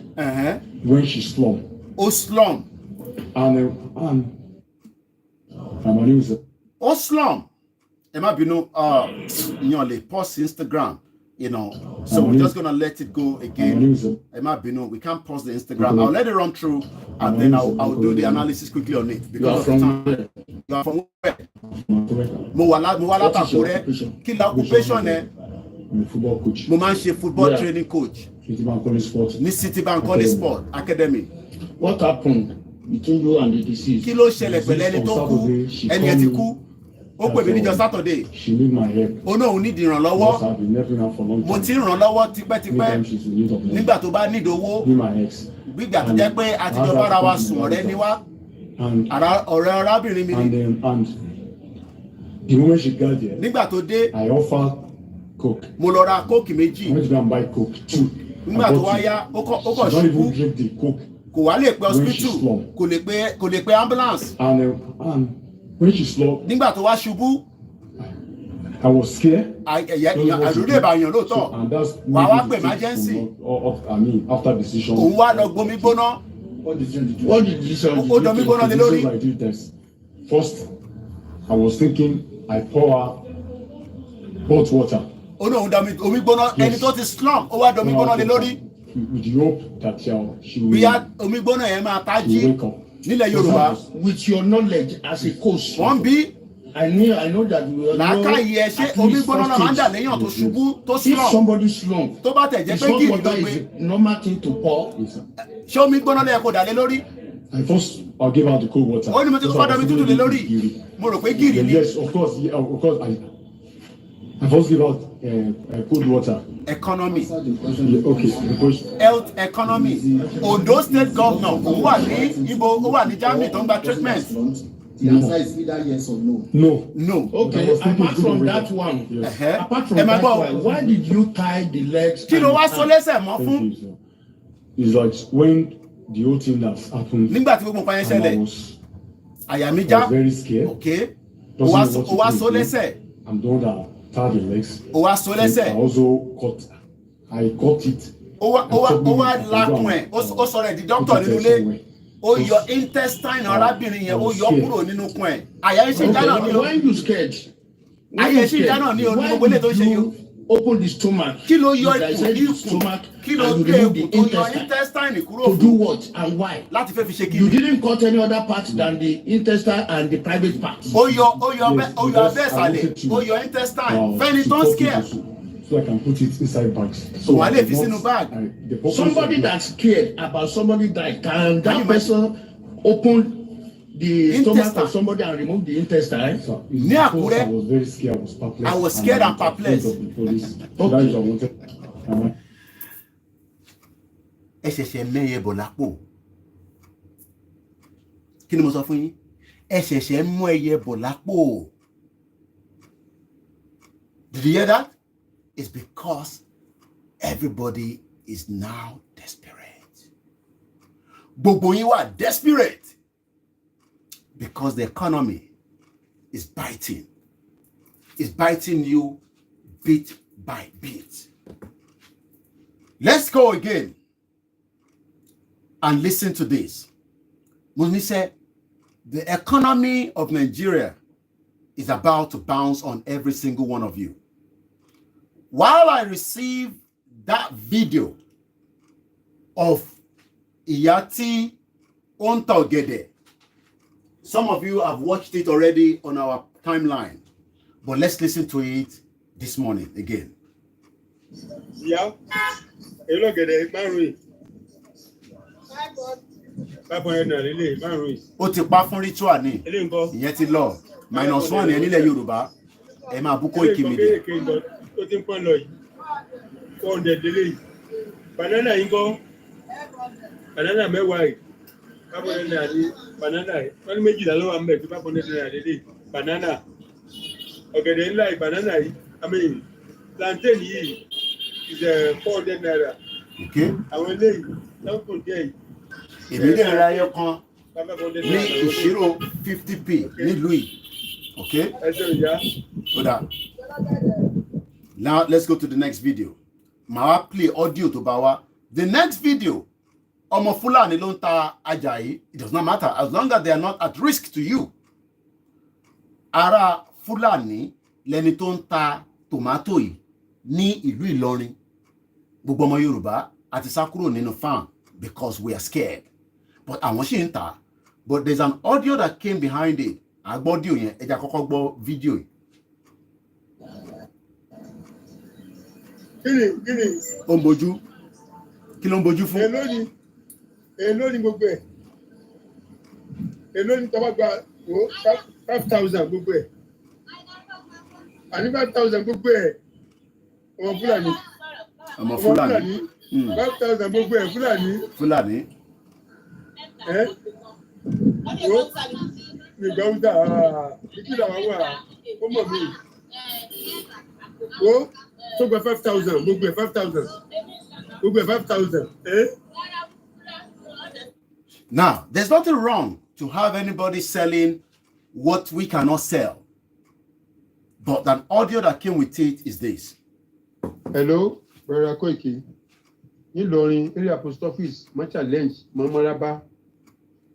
when she slum. Oh, slum. And my money was. Oh, slum. Emma Bino, post Instagram, so we're just gonna let it go again. Emma Bino, we can't pause the Instagram. I'll let it run through, and then I'll do the analysis quickly on it because of the time. You are from where? Mo wala Akure. Kí la occupation I'm a football coach. Mo máa ń ṣe football training coach. Citibank College Sport. Ní Citibank College Sport Academy. What happened between you and the deceased? Kí ló ṣẹlẹ̀ pẹ̀lú ẹni tó kú? Ẹni ẹ ti kú. Ó pè mí níjọ́ Saturday. She need my help. Ó náà ní ìdìrànlọ́wọ́. Mo ti ràn lọ́wọ́ tipẹ́tipẹ́. Nígbà tó bá nídìí owó. Gbígbà tó jẹ́ pé àtijọ́ bára wa sùn ọ̀rẹ́ ni wá. Ọ̀rẹ́ arábìnrin mi ni. And the moment she got there, nígbà tó dé, I offer coke. Mo lọ ra coke méjì. I went to go and buy coke too. Nígbà tó wá yá, ó kọ̀ ṣubú. Don't even drink the coke. Kò wá lè pe hospital. Kò lè pe ambulance. And when she slumped, nígbà tó wá ṣubú, I was scared. Àrùn lè bàyàn lóòótọ́. Wà wá pè emergency. After decision. Òun wá lọ gbomi gbóná. What did you Ó domi gbóná lé lórí. First, I was thinking I pour her hot water. Ó náà da omi gbóná ẹni tó ti slump ó wá domi gbóná lé lórí. With the hope that she will. Bí omi gbóná yẹn máa tají nílẹ̀ Yorùbá. With your knowledge as a coach. Wọ́n bí. I know that you are. Làákàyè ẹ ṣé omi gbóná náà máa ń dà léyàn tó ṣubú tó slump. If somebody slump. Tó bá tẹ̀ jẹ́ pé gírì ló gbé. It's normal thing to pour. Ṣé omi gbóná lẹ́yìn kò dà lé lórí? I'll give her the cold water. Ó ní mo ti kọ́ domi tútù lé lórí. Mo rò pé gírì ni. Yes, of course. I first give out cold water. Economy. Okay. Health economy. Ondo State Governor ó wà ní Ibo ó wà ní Germany tó ń gba treatment. The answer is either yes or no. No. Okay, apart from that one, apart from that one, why did you tie the legs? Kí ló wá so lẹ́sẹ̀ mọ́ fún? It's like when the whole thing that happened. Nígbà tí gbogbo nǹkan yẹn ṣẹlẹ̀, àyà mi já. I was very scared. Okay. Ó wá so lẹ́sẹ̀. I'm the one that tied the legs. Ó wá so lẹ́sẹ̀. I also cut it. Ó wá lakun ẹ̀. Ó sọ̀rọ̀ ẹ̀ di doctor nínú ilé. Ó yọ intestine arábìnrin yẹn ó yọ kúrò nínú kun ẹ̀. Àyà ẹ̀ ṣì já náà ni o. When you scared? Àyà ẹ̀ ṣì já náà ni o ní gbogbo ilé tó ṣe yìí. Open the stomach. Kí ló yọ ikùn? Kí ló gbé ikùn tó yọ intestine kúrò fún? To do what and why? Láti fẹ́ fi ṣe kí ni? You didn't cut any other part than the intestine and the private parts. Ó yọ abẹ́ ìsàlẹ̀. Ó yọ intestine. Fẹ́ni tó ń scare. So I can put it inside bags. So wà lè fi sínú bag. Somebody that's scared about somebody died, can that person open the stomach of somebody and remove the intestine? Ní Àkúrẹ́, I was very scared. I was scared and perplexed. Ẹ ṣẹ̀ṣẹ̀ mẹ́yẹ bọ̀ lápò. Kí ni mo sọ fún yín? Ẹ ṣẹ̀ṣẹ̀ mú ẹyẹ bọ̀ lápò. Did you hear that? It's because everybody is now desperate. Gbogbo yín wà desperate because the economy is biting. It's biting you bit by bit. Let's go again and listen to this. Muni said, the economy of Nigeria is about to bounce on every single one of you. While I received that video of Iyati Ontogede, some of you have watched it already on our timeline, but let's listen to it this morning again. Yeah, hello, Gede, Marui. Ó ti pa fún ritual ni. Ìyẹn ti lọ. -1 yẹn nílẹ̀ Yorùbá. Ẹ máa bú Koikimedia. Ó ti ń pọ́n lọ yìí 400 délé yìí banana yìí kọ́ banana mẹ́wàá yìí 500 naira ní banana yìí wọ́n ní méjìlá ló wà ń bẹ̀ tí 500 naira délé banana ọ̀gẹ̀dẹ̀ ńlá yìí banana yìí àmì plantain yìí is 400 naira àwọn eléyìí lọ́kùn díẹ̀ yìí. Èmi lè ra ẹyọ kan ní ìṣirò 50p nílùú yìí. Okay? Ẹ ṣe ìyá. Ó dáa. Now let's go to the next video. Màá play audio tó bá wá. The next video, ọmọ Fúlàní ló ń ta ajá yìí. It does not matter as long as they are not at risk to you. Ará Fúlàní lẹni tó ń ta tòmátò yìí ní ìlú Ìlọrin. Gbogbo ọmọ Yorùbá àti sá kúrò nínú farm because we are scared. But àwọn ṣì ń tà. But there's an audio that came behind it. Àgbọ́ audio yẹn, ẹ jẹ́ kọ́kọ́ gbọ́ video yìí. Kini. Omboju. Kí ló ń bojú fún? Èló ni gbogbo ẹ̀. Èló ni tó bá gba 5,000 gbogbo ẹ̀. Àní 5,000 gbogbo ẹ̀. Ọmọ Fúlàní. Ọmọ Fúlàní. 5,000 gbogbo ẹ̀ Fúlàní. Fúlàní. Mi gbà ń tà ìpínlẹ̀ àwọn wà ó mọ̀ mí. Tó gba 5,000 gbogbo ẹ̀ 5,000. Gbogbo ẹ̀ 5,000. Now, there's nothing wrong to have anybody selling what we cannot sell. But an audio that came with it is this. Hello, Brother Koiki. Ìlọrin area post office má challenge mọ́mọ́rábá.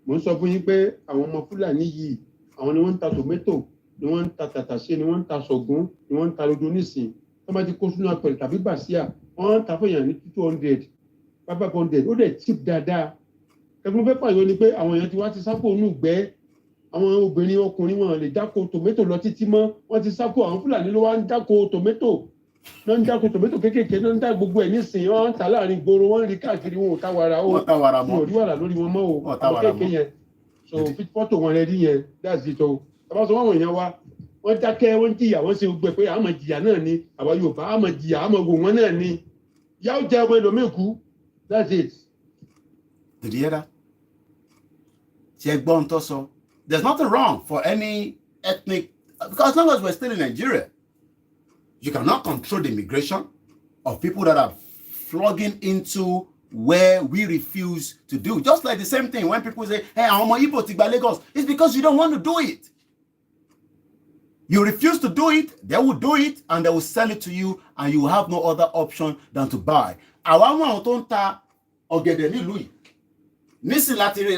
Mo ń sọ fún yín pé àwọn ọmọ Fúlàní yìí àwọn ni wọ́n ń ta tomato, ni wọ́n ń ta tàtàṣé, ni wọ́n ń ta ṣọ̀gún, ni wọ́n ń ta rodo nísìn. Wọ́n bá ti kó sínú apẹ̀rẹ̀ tàbí bàṣíà, wọ́n ń ta fún èèyàn ní 200, 500, ó dẹ̀ cheap dáadáa. Ẹgbẹ́ fẹ́ pààyàn ni pé àwọn èèyàn ti wá ti sápò inú ìgbẹ́. Àwọn obìnrin ọkùnrin wọn lè dáko tomato lọ títí mọ́. Wọ́n ti sápò àwọn Fúlàní ló wá ń dáko tomato. Náà ń dáko tomato kéékèèké náà ń dá gbogbo ẹ̀ nísìnyí. Wọ́n ń ta láàrin gbòòrò, wọ́n ń rí káàkiri, wọn ò ta wàrà o. Wọn ò rí wàrà lórí wọn mọ́ o. Àwọn kéékèèké yẹn. So fọ́tò wọn rẹ rí yẹn, that's it o. Tàbá sọ wọ́n èèyàn wa, wọ́n dákẹ́, wọ́n jìyà, wọ́n ṣe gbogbo ẹ̀ pé àmọ̀ jìyà náà ni. Àwa Yorùbá àmọ̀ jìyà, àmọ̀ wò wọ́n náà ni. Yá ó jẹ́ ọmọ ẹlòmíì kú, that's it. Did you hear that? There's nothing wrong for any ethnic, because as long as we're still in Nigeria, you cannot control the immigration of people that are flogging into where we refuse to do. Just like the same thing when people say, hey, I'm Igbo to Lagos, it's because you don't want to do it. You refuse to do it, they will do it, and they will sell it to you, and you have no other option than to buy. Àwọn tó ń ta ọ̀gẹ̀dẹ̀ nílùú yìí. Nísìn láti rí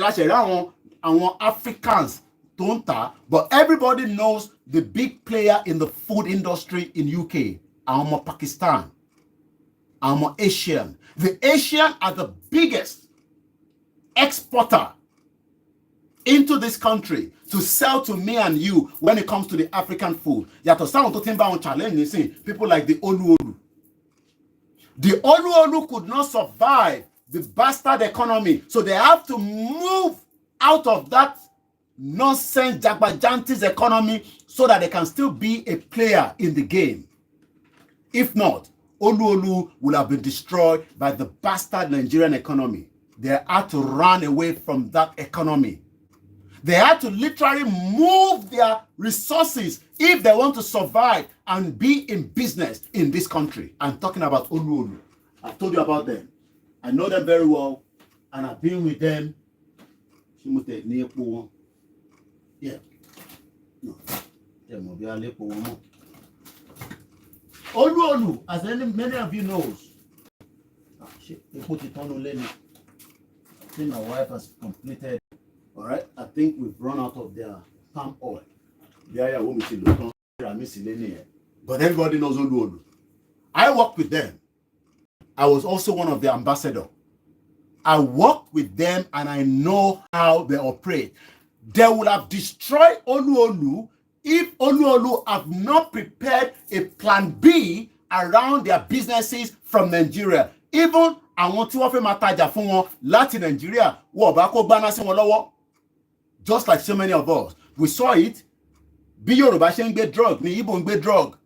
àwọn Africans tó ń tà, but everybody knows the big player in the food industry in UK. Àwọn ọmọ Pakistan, àwọn ọmọ Asian. The Asian are the biggest exporter into this country to sell to me and you when it comes to the African food. Yàtọ̀ sáwọn tó ti ń bá wọn challenge nísìn, people like the Oluolu. The Oluolu could not survive the bastard economy, so they have to move out of that nonsense Jagbajantis economy so that they can still be a player in the game. If not, Oluolu will have been destroyed by the bastard Nigerian economy. They had to run away from that economy. They had to literally move their resources if they want to survive and be in business in this country. I'm talking about Oluolu. I told you about them. I know them very well, and I've been with them. Yeah. No. Oluolu, as many of you knows. Oh, shit, they put it on Oleni. I think my wife has completed. All right, I think we've run out of their palm oil. But everybody knows Oluolu. I work with them. I was also one of the ambassadors. I work with them and I know how they operate. They would have destroyed Oluolu if Oluolu have not prepared a plan B around their businesses from Nigeria. Even àwọn tí wọ́n fẹ́ máa tajà fún wọn láti Nigeria, wọ́n bá kó gbaná sí wọn lọ́wọ́. Just like so many of us. We saw it. Bí Yorùbá ṣe ń gbé drug, ni Igbo ń gbé drug.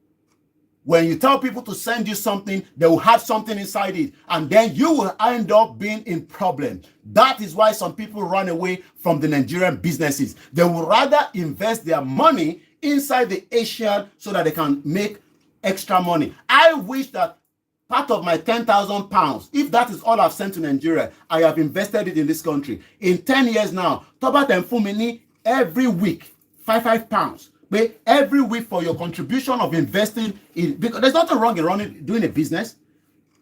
When you tell people to send you something, they will have something inside it. And then you will end up being in problem. That is why some people run away from the Nigerian businesses. They would rather invest their money inside the Asian so that they can make extra money. I wish that part of my 10,000 pounds, if that is all I've sent to Nigeria, I have invested it in this country. In 10 years now, Tobat and Fumini, every week, 5 pounds. But every week for your contribution of investing in, because there's nothing wrong in doing a business.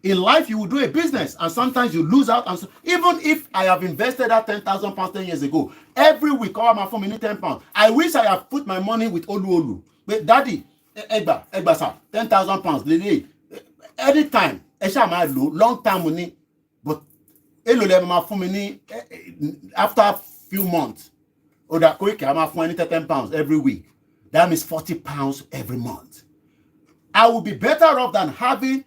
In life, you will do a business and sometimes you lose out. And so, even if I have invested that 10,000 pounds 10 years ago, every week, my phone, me 10 pounds. I wish I have put my money with Oluolu. But daddy, Egba, sir, 10,000 pounds, lady, anytime, long time money, but after a few months, or that quick, I'm 10 pounds every week. That means 40 pounds every month. I will be better off than having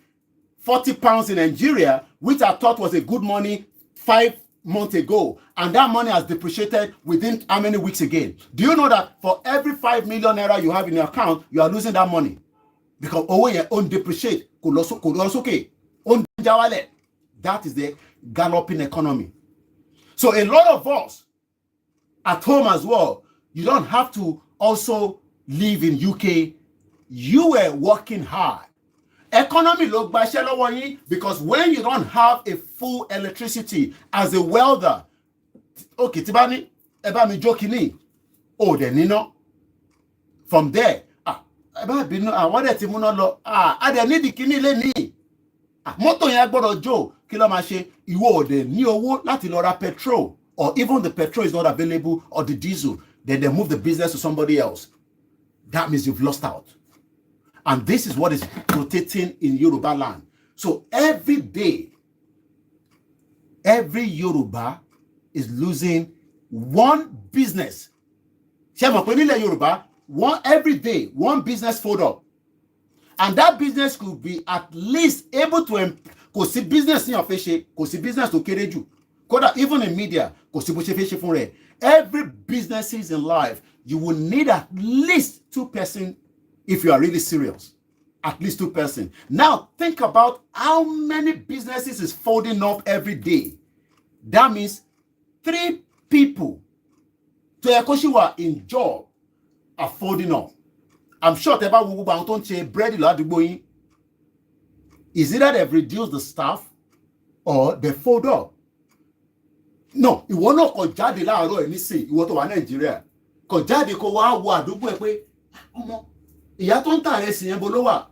£40 in Nigeria, which I thought was a good money 5 months ago, and that money has depreciated within how many weeks again? Do you know that for every 5 million naira you have in your account, you are losing that money? Because your own depreciate, that is the galloping economy. So a lot of us at home as well, you don't have to also live in UK. You were working hard. Economy look by because when you don't have a full electricity as a welder, okay, Tibani, eba mi jokini, oh, then you know, from there, eba binu, what the timuno lo, I need the kini le ni, moto yen gboro jo, kilo ma se, iwo de ni owo lati lo ra petrol, or even the petrol is not available, or the diesel, then they move the business to somebody else. That means you've lost out. And this is what is rotating in Yoruba land. So every day, every Yoruba is losing one business. Yoruba, every day, one business fold up. And that business could be at least able to because see business in your face, because see business to carry you. Even in media, every businesses in life, you will need at least 2 persons if you are really serious. At least 2 persons. Now think about how many businesses is folding up every day. That means 3 people to Ekoshiwa in job are folding up. I'm sure Teba Wubu don't say bread is either they've reduced the staff or they fold up. No, it will not go jáde láàárọ̀ nísìn ìwọ tó wà Nàìjíríà. Kò jáde kó wá wo àdúgbò ẹ pé ọmọ ìyá tó ń tà ìrẹsì yẹn bo ló wà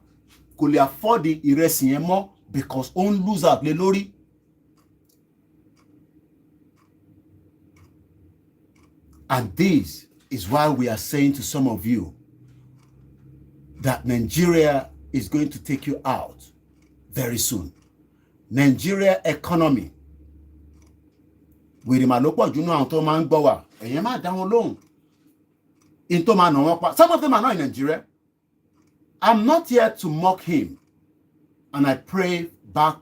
kò lè afford ìrẹsì yẹn mọ́ because ó ń lose out lé lórí. And this is why we are saying to some of you that Nigeria is going to take you out very soon. Nigeria economy. Some of them are not in Nigeria. I'm not here to mock him. And I pray back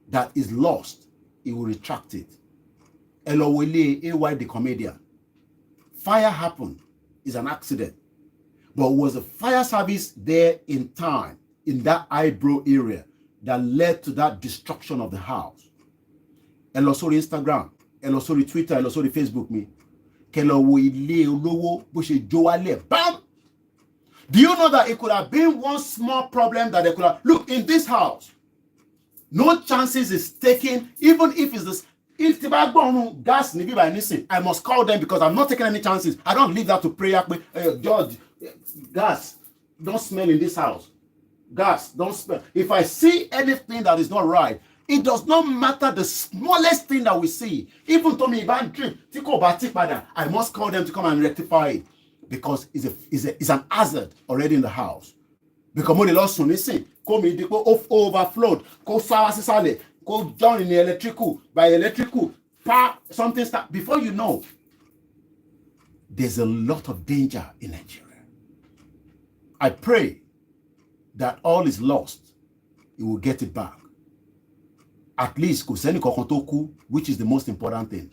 that is lost. He will retract it. Elowele AY the comedian. Fire happened. It's an accident. But it was a fire service there in time, in that eyebrow area, that led to that destruction of the house. Elo sórí Instagram, elo sórí Twitter, elo sórí Facebook me. Kelo wo ile olówó bó ṣe jó wálẹ̀. Bam! Do you know that it could have been one small problem that they could have... Look, in this house, no chances is taken, even if it's this... If the gas nibi by anything, I must call them because I'm not taking any chances. I don't leave that to prayer. George, gas, don't smell in this house. Gas, don't smell. If I see anything that is not right, it does not matter the smallest thing that we see. Even to me, I must call them to come and rectify it because it's an hazard already in the house. Because when the Lord soon is saying, come in, overflowed, go sour, go down in the electrical, by electrical, power, something start. Before you know, there's a lot of danger in Nigeria. I pray that all is lost, you will get it back. At least, which is the most important thing.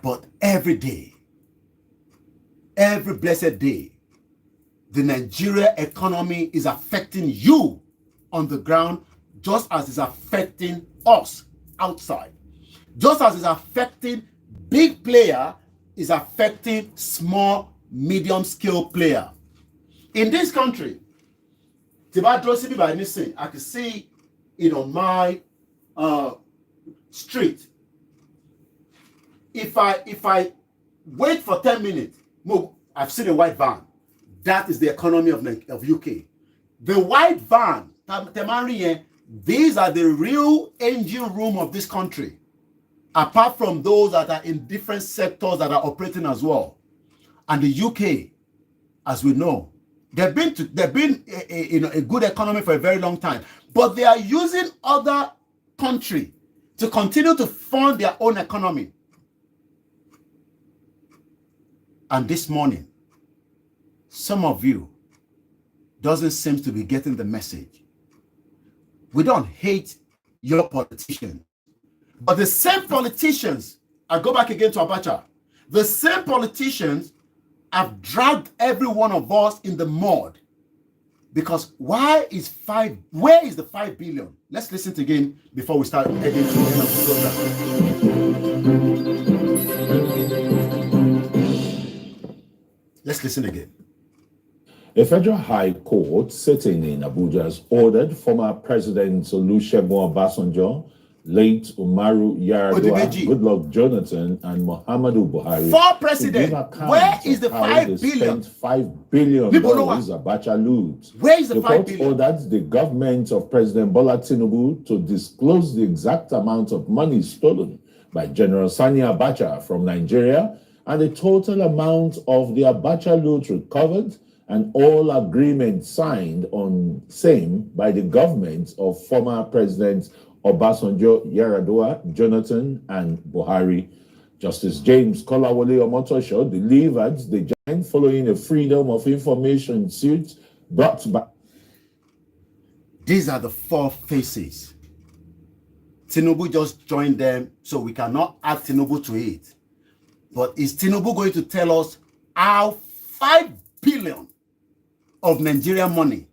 But every day, every blessed day, the Nigeria economy is affecting you on the ground just as it's affecting us outside. Just as it's affecting big player, is affecting small, medium scale player. In this country, I can see it on my street. If I wait for 10 minutes, I've seen a white van. That is the economy of UK. The white van, these are the real engine room of this country. Apart from those that are in different sectors that are operating as well. And the UK, as we know, they've been a good economy for a very long time. But they are using other countries to continue to fund their own economy. And this morning, some of you doesn't seem to be getting the message. We don't hate your politicians, but the same politicians, I go back again to Abacha, the same politicians have dragged every one of us in the mud. Because where is the 5 billion? Let's listen to again before we start heading to the end of the program. Let's listen again. A federal high court sitting in Abuja has ordered former President Olusegun Obasanjo, late Umaru Yar'Adua, Goodluck Jonathan, and Muhammadu Buhari to give accounts where is the 5 billion? $5 billion Abacha loot. Where is the 5 billion? The court ordered the government of President Bola Tinubu to disclose the exact amount of money stolen by General Sani Abacha from Nigeria and the total amount of the Abacha loot recovered and all agreements signed on same by the government of former President Obasanjo, Yar'Adua, Jonathan, and Buhari. Justice James Kolawole Omotosho delivered the judgment following a Freedom of Information suit brought by. These are the 4 faces. Tinubu just joined them, so we cannot add Tinubu to it. But is Tinubu going to tell us how 5 billion of Nigerian money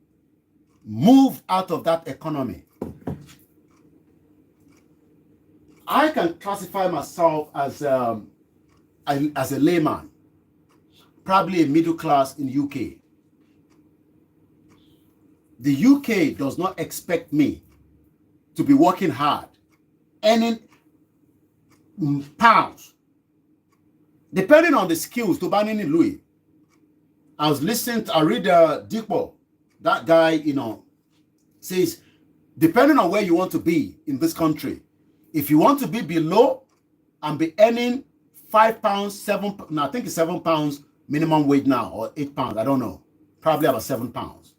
moved out of that economy? I can classify myself as a layman, probably a middle class in UK. The UK does not expect me to be working hard, earning pounds, depending on the skills to buy in Louis. I read Dikpo, that guy, says, depending on where you want to be in this country, if you want to be below and be earning £5, I think it's £7 minimum wage now, or £8, I don't know, probably about £7.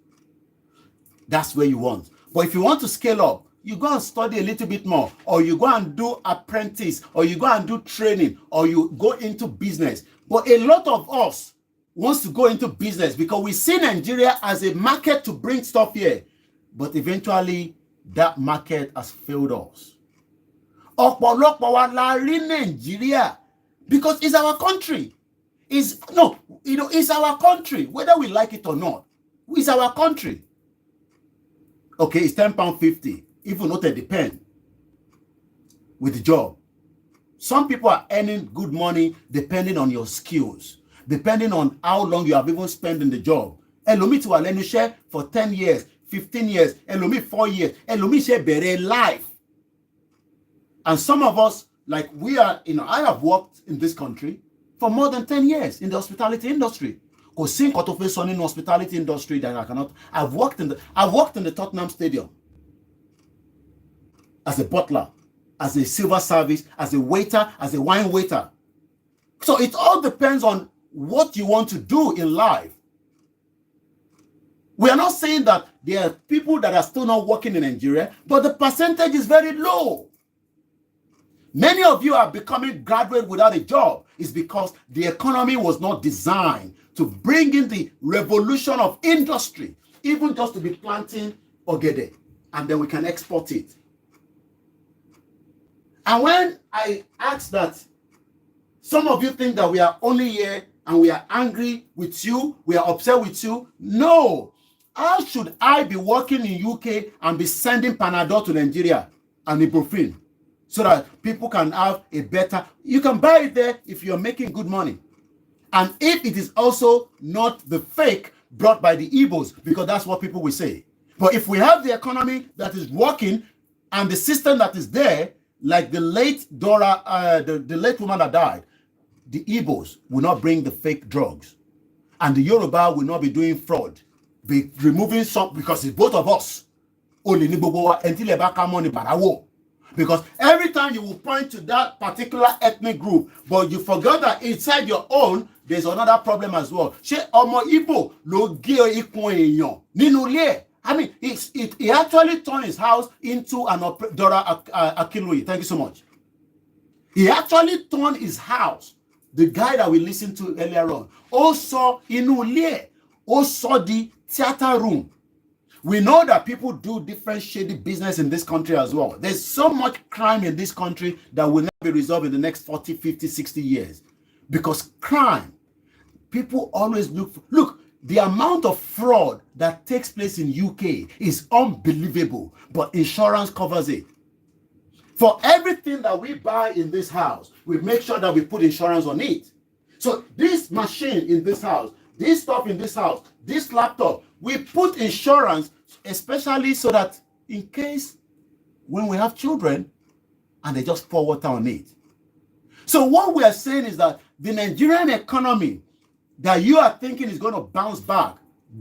That's where you want. But if you want to scale up, you go and study a little bit more, or you go and do apprentice, or you go and do training, or you go into business. But a lot of us wants to go into business because we see Nigeria as a market to bring stuff here. But eventually, that market has failed us. Nigeria, because it's our country. It's our country, whether we like it or not. It's our country. Okay, it's £10.50, even not a depend with the job. Some people are earning good money depending on your skills, depending on how long you have even spent in the job. Elomi to alenu share for 10 years, 15 years, Elomi 4 years, Elomi share bere life. And some of us, like I have worked in this country for more than 10 years in the hospitality industry. Because seeing Kotofeson in the hospitality industry that I cannot. I've worked in the Tottenham Stadium as a butler, as a silver service, as a waiter, as a wine waiter. So it all depends on what you want to do in life. We are not saying that there are people that are still not working in Nigeria, but the percentage is very low. Many of you are becoming graduate without a job. It's because the economy was not designed to bring in the revolution of industry, even just to be planting ogede, and then we can export it. And when I ask that, some of you think that we are only here and we are angry with you, we are upset with you. No. How should I be working in UK and be sending Panadol to Nigeria and ibuprofen so that people can have a better... You can buy it there if you're making good money. And if it is also not the fake brought by the Igbos, because that's what people will say. But if we have the economy that is working and the system that is there, like the late Dora, the late woman that died, the Igbos will not bring the fake drugs. And the Yoruba will not be doing fraud, be removing some, because it's both of us. Because every time you will point to that particular ethnic group, but you forgot that inside your own, there's another problem as well. I mean, he actually turned his house into an Dora Akinwumi. Thank you so much. He actually turned his house, the guy that we listened to earlier on, also Inulie, Also the theater room. We know that people do different shady business in this country as well. There's so much crime in this country that will not be resolved in the next 40, 50, 60 years. Because crime, people always look, the amount of fraud that takes place in UK is unbelievable, but insurance covers it. For everything that we buy in this house, we make sure that we put insurance on it. So this machine in this house, this stuff in this house, this laptop, we put insurance, especially so that in case when we have children and they just pour water on it. So what we are saying is that the Nigerian economy that you are thinking is going to bounce back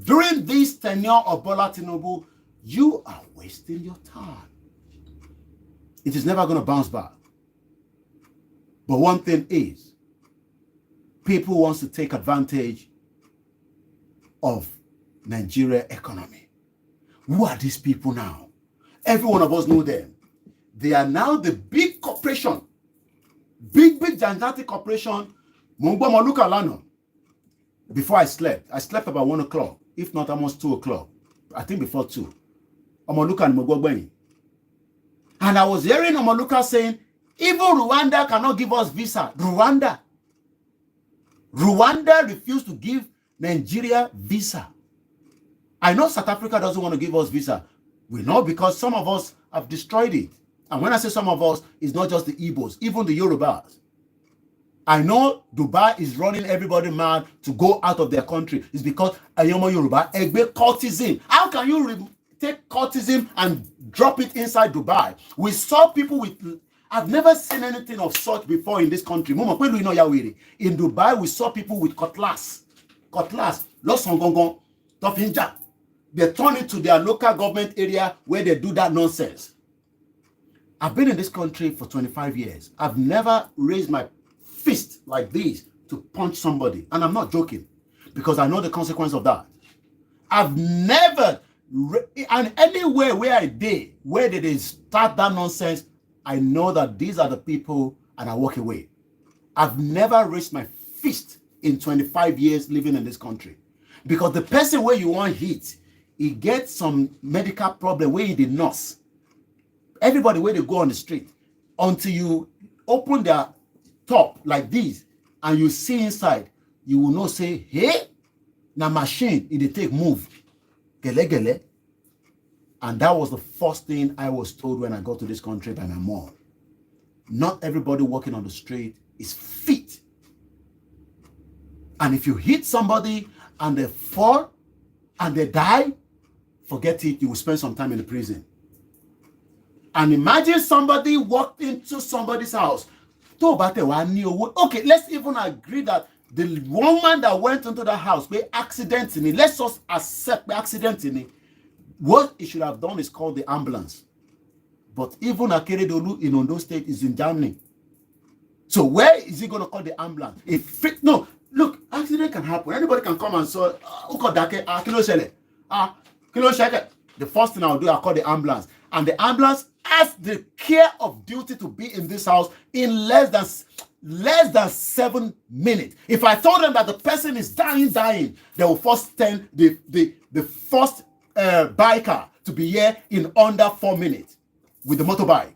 during this tenure of Bola Tinubu, you are wasting your time. It is never going to bounce back. But one thing is, people want to take advantage of Nigeria economy. Who are these people now? Every one of us know them. They are now the big corporation. Big gigantic corporation. Before I slept about 1 o'clock, if not almost 2 o'clock. I think before 2. And I was hearing Omoluka saying, even Rwanda cannot give us visa. Rwanda refused to give Nigeria visa. I know South Africa doesn't want to give us visa. We know because some of us have destroyed it. And when I say some of us, it's not just the Igbos, even the Yorubas. I know Dubai is running everybody mad to go out of their country. It's because Ayomo Yoruba, Egbe cultism. How can you take cultism and drop it inside Dubai? We saw people with... I've never seen anything of such before in this country. In Dubai, we saw people with cutlass. Losongongon, Tofinja. They turn it to their local government area where they do that nonsense. I've been in this country for 25 years. I've never raised my fist like this to punch somebody. And I'm not joking, because I know the consequence of that. I've never... And anywhere where they start that nonsense, I know that these are the people and I walk away. I've never raised my fist in 25 years living in this country. Because the person where you want hit, he gets some medical problem where he did nurse. Everybody where they go on the street, until you open their top like this and you see inside, you will not say, hey, na machine, it take move. Gele gele. And that was the first thing I was told when I got to this country by my mom. Not everybody walking on the street is fit. And if you hit somebody and they fall and they die, forget it, you will spend some time in the prison. And imagine somebody walked into somebody's house. Okay, let's even agree that the woman that went into the house by accident in it, let's just accept the accident in it. What it should have done is call the ambulance. But even Akeredolu in Ondo State is in Germany. So where is he going to call the ambulance? No, look, accident can happen. Anybody can come and say, the first thing I'll do, I'll call the ambulance. And the ambulance has the care of duty to be in this house in less than 7 minutes. If I told them that the person is dying, they will first send the first biker to be here in under 4 minutes with the motorbike.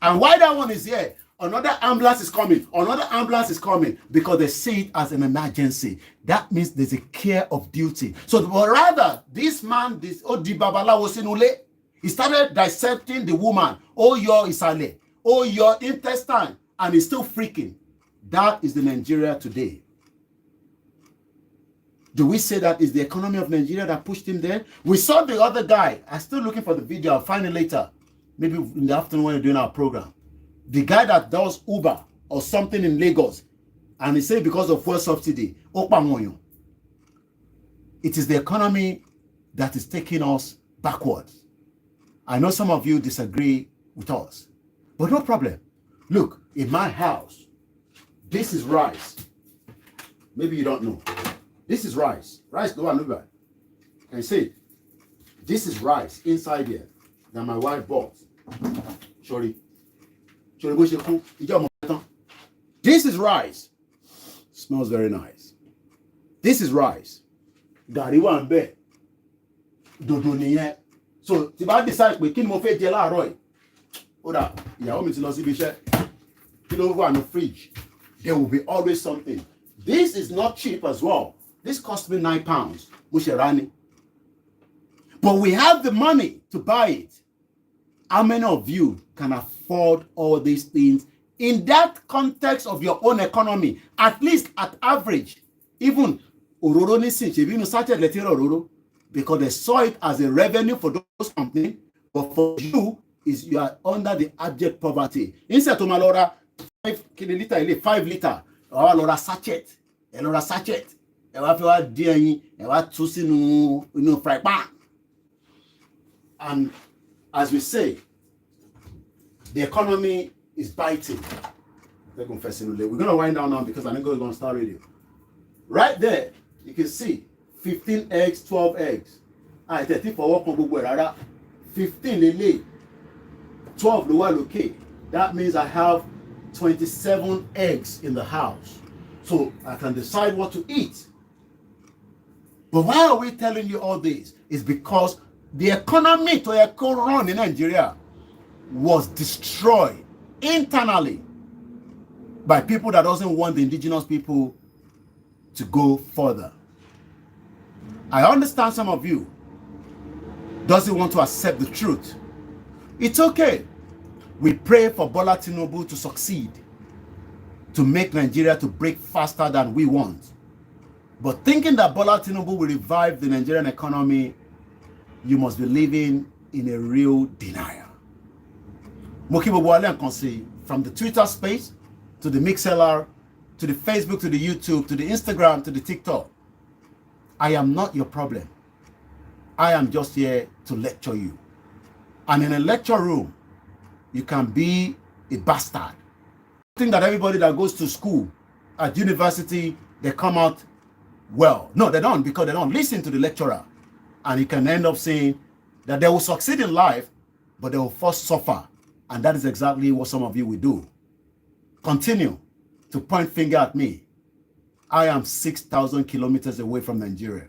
And while that one is here, another ambulance is coming, because they see it as an emergency. That means there's a care of duty. So rather, this man, this Odi Babala was in Ule, he started dissecting the woman. Oh, your Isale, oh, your intestine, and he's still freaking. That is the Nigeria today. Do we say that is the economy of Nigeria that pushed him there? We saw the other guy. I'm still looking for the video. I'll find it later. Maybe in the afternoon when we're doing our program. The guy that does Uber or something in Lagos. And he said because of fuel subsidy. It is the economy that is taking us backwards. I know some of you disagree with us. But no problem. Look, in my house, this is rice. Maybe you don't know. This is rice. Rice, go and look at. Can you see it? This is rice inside here that my wife bought. Sorry. This is rice. Smells very nice. This is rice. gàrí wà ń bẹ̀, dòdò nìyẹn. So tí bá decide pé kí ni mo fẹ́ jẹ láàárọ̀ yìí, ó dà ìyàwó mi ti lọ síbi iṣẹ́, kí ló wà ní fridge? There will be always something. This is not cheap as well. This cost me £9. Mo ṣe rà ni. But we have the money to buy it. How many of you can afford all these things in that context of your own economy? At least at average, even òróró nísìn ṣe bínú sachet lẹ́tí òróró, because they saw it as a revenue for those companies, but for you, you are under the abject poverty. Instead to malora 5 litre, 5 litre, or lora sachet, ẹ lora sachet, ẹ wá fẹ́ wá dín ẹyin, ẹ wá tú sínú fry pan. And as we say, the economy is biting. We're going to wind down now because I think we're going to start radio. Right there, you can see 15 eggs, 12 eggs. I 30 for work on Google. 15 lele, 12 lower okay. That means I have 27 eggs in the house. So I can decide what to eat. But why are we telling you all this? It's because the economy to run in Nigeria was destroyed internally by people that doesn't want the indigenous people to go further. I understand some of you doesn't want to accept the truth. It's okay. We pray for Bola Tinubu to succeed, to make Nigeria to break faster than we want. But thinking that Bola Tinubu will revive the Nigerian economy, you must be living in a real denial. From the Twitter space to the MixLR to the Facebook to the YouTube to the Instagram to the TikTok, I am not your problem. I am just here to lecture you. And in a lecture room, you can be a bastard. I think that everybody that goes to school at university, they come out well. No, they don't, because they don't listen to the lecturer. And you can end up saying that they will succeed in life, but they will first suffer. And that is exactly what some of you will do. Continue to point finger at me. I am 6,000 kilometers away from Nigeria.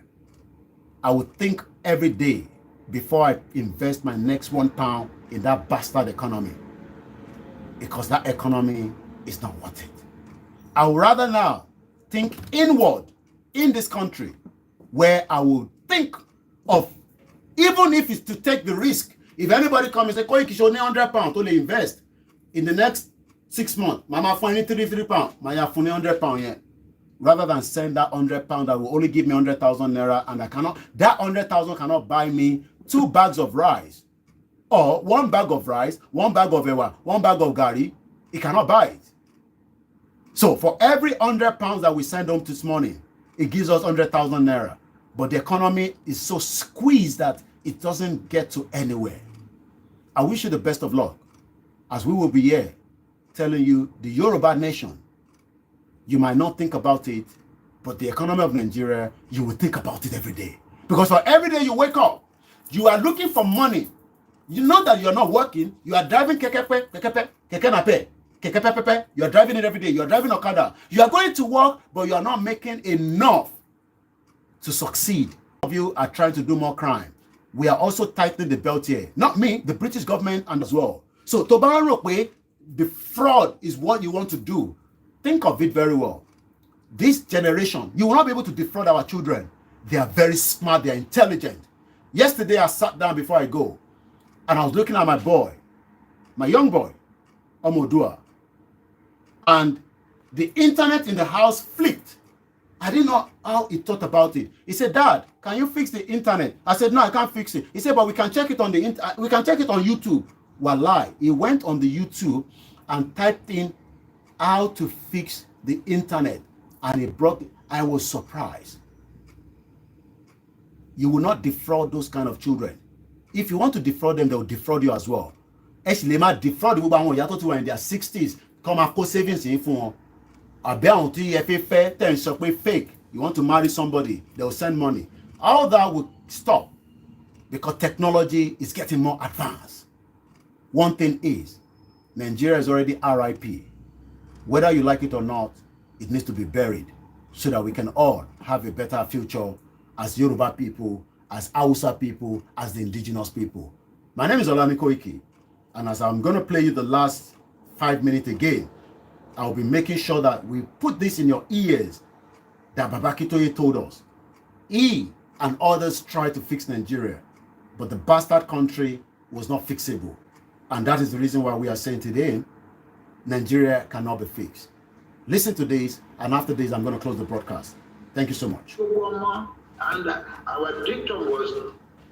I would think every day before I invest my next £1 in that bastard economy, because that economy is not worth it. I would rather now think inward in this country, where I will think of, even if it's to take the risk. If anybody comes and say, Koiki, show me £100 to invest in the next 6 months, Mama find £3 Maya find £100 yeah. Rather than send that £100 that will only give me 100,000 naira, and that 100,000 cannot buy me 2 bags of rice, or 1 bag of rice, 1 bag of ewa, 1 bag of gari. It cannot buy it. So for every £100 that we send home this morning, it gives us 100,000 naira. But the economy is so squeezed that it doesn't get to anywhere. I wish you the best of luck, as we will be here telling you the Yoruba nation. You might not think about it, but the economy of Nigeria, you will think about it every day. Because for every day you wake up, you are looking for money. You know that you're not working. You are driving keke nape. You are driving it every day. You are driving Okada. You are going to work, but you are not making enough to succeed. Some of you are trying to do more crime. We are also tightening the belt here. Not me, the British government, and as well. So Tobarope, the fraud is what you want to do. Think of it very well. This generation, you will not be able to defraud our children. They are very smart. They are intelligent. Yesterday, I sat down before I go, and I was looking at my boy, my young boy, Omodua, and the internet in the house flipped. I didn't know how he thought about it. He said, "Dad, can you fix the internet?" I said, "No, I can't fix it." He said, "But we can check it on we can check it on YouTube." Wallahi, he went on the YouTube and typed in how to fix the internet, and it brought. I was surprised. You will not defraud those kind of children. If you want to defraud them, they will defraud you as well. Actually, they defraud the woman in their 60s. Come and put savings in for fake. You want to marry somebody, they will send money. All that will stop because technology is getting more advanced. One thing is, Nigeria is already RIP. Whether you like it or not, it needs to be buried so that we can all have a better future as Yoruba people, as Hausa people, as the indigenous people. My name is Olami Koiki, and as I'm going to play you the last 5 minutes again, I'll be making sure that we put this in your ears that Baba Akintoye told us. He and others tried to fix Nigeria, but the bastard country was not fixable. And that is the reason why we are saying today, Nigeria cannot be fixed. Listen to this, and after this, I'm going to close the broadcast. Thank you so much. And our dictum was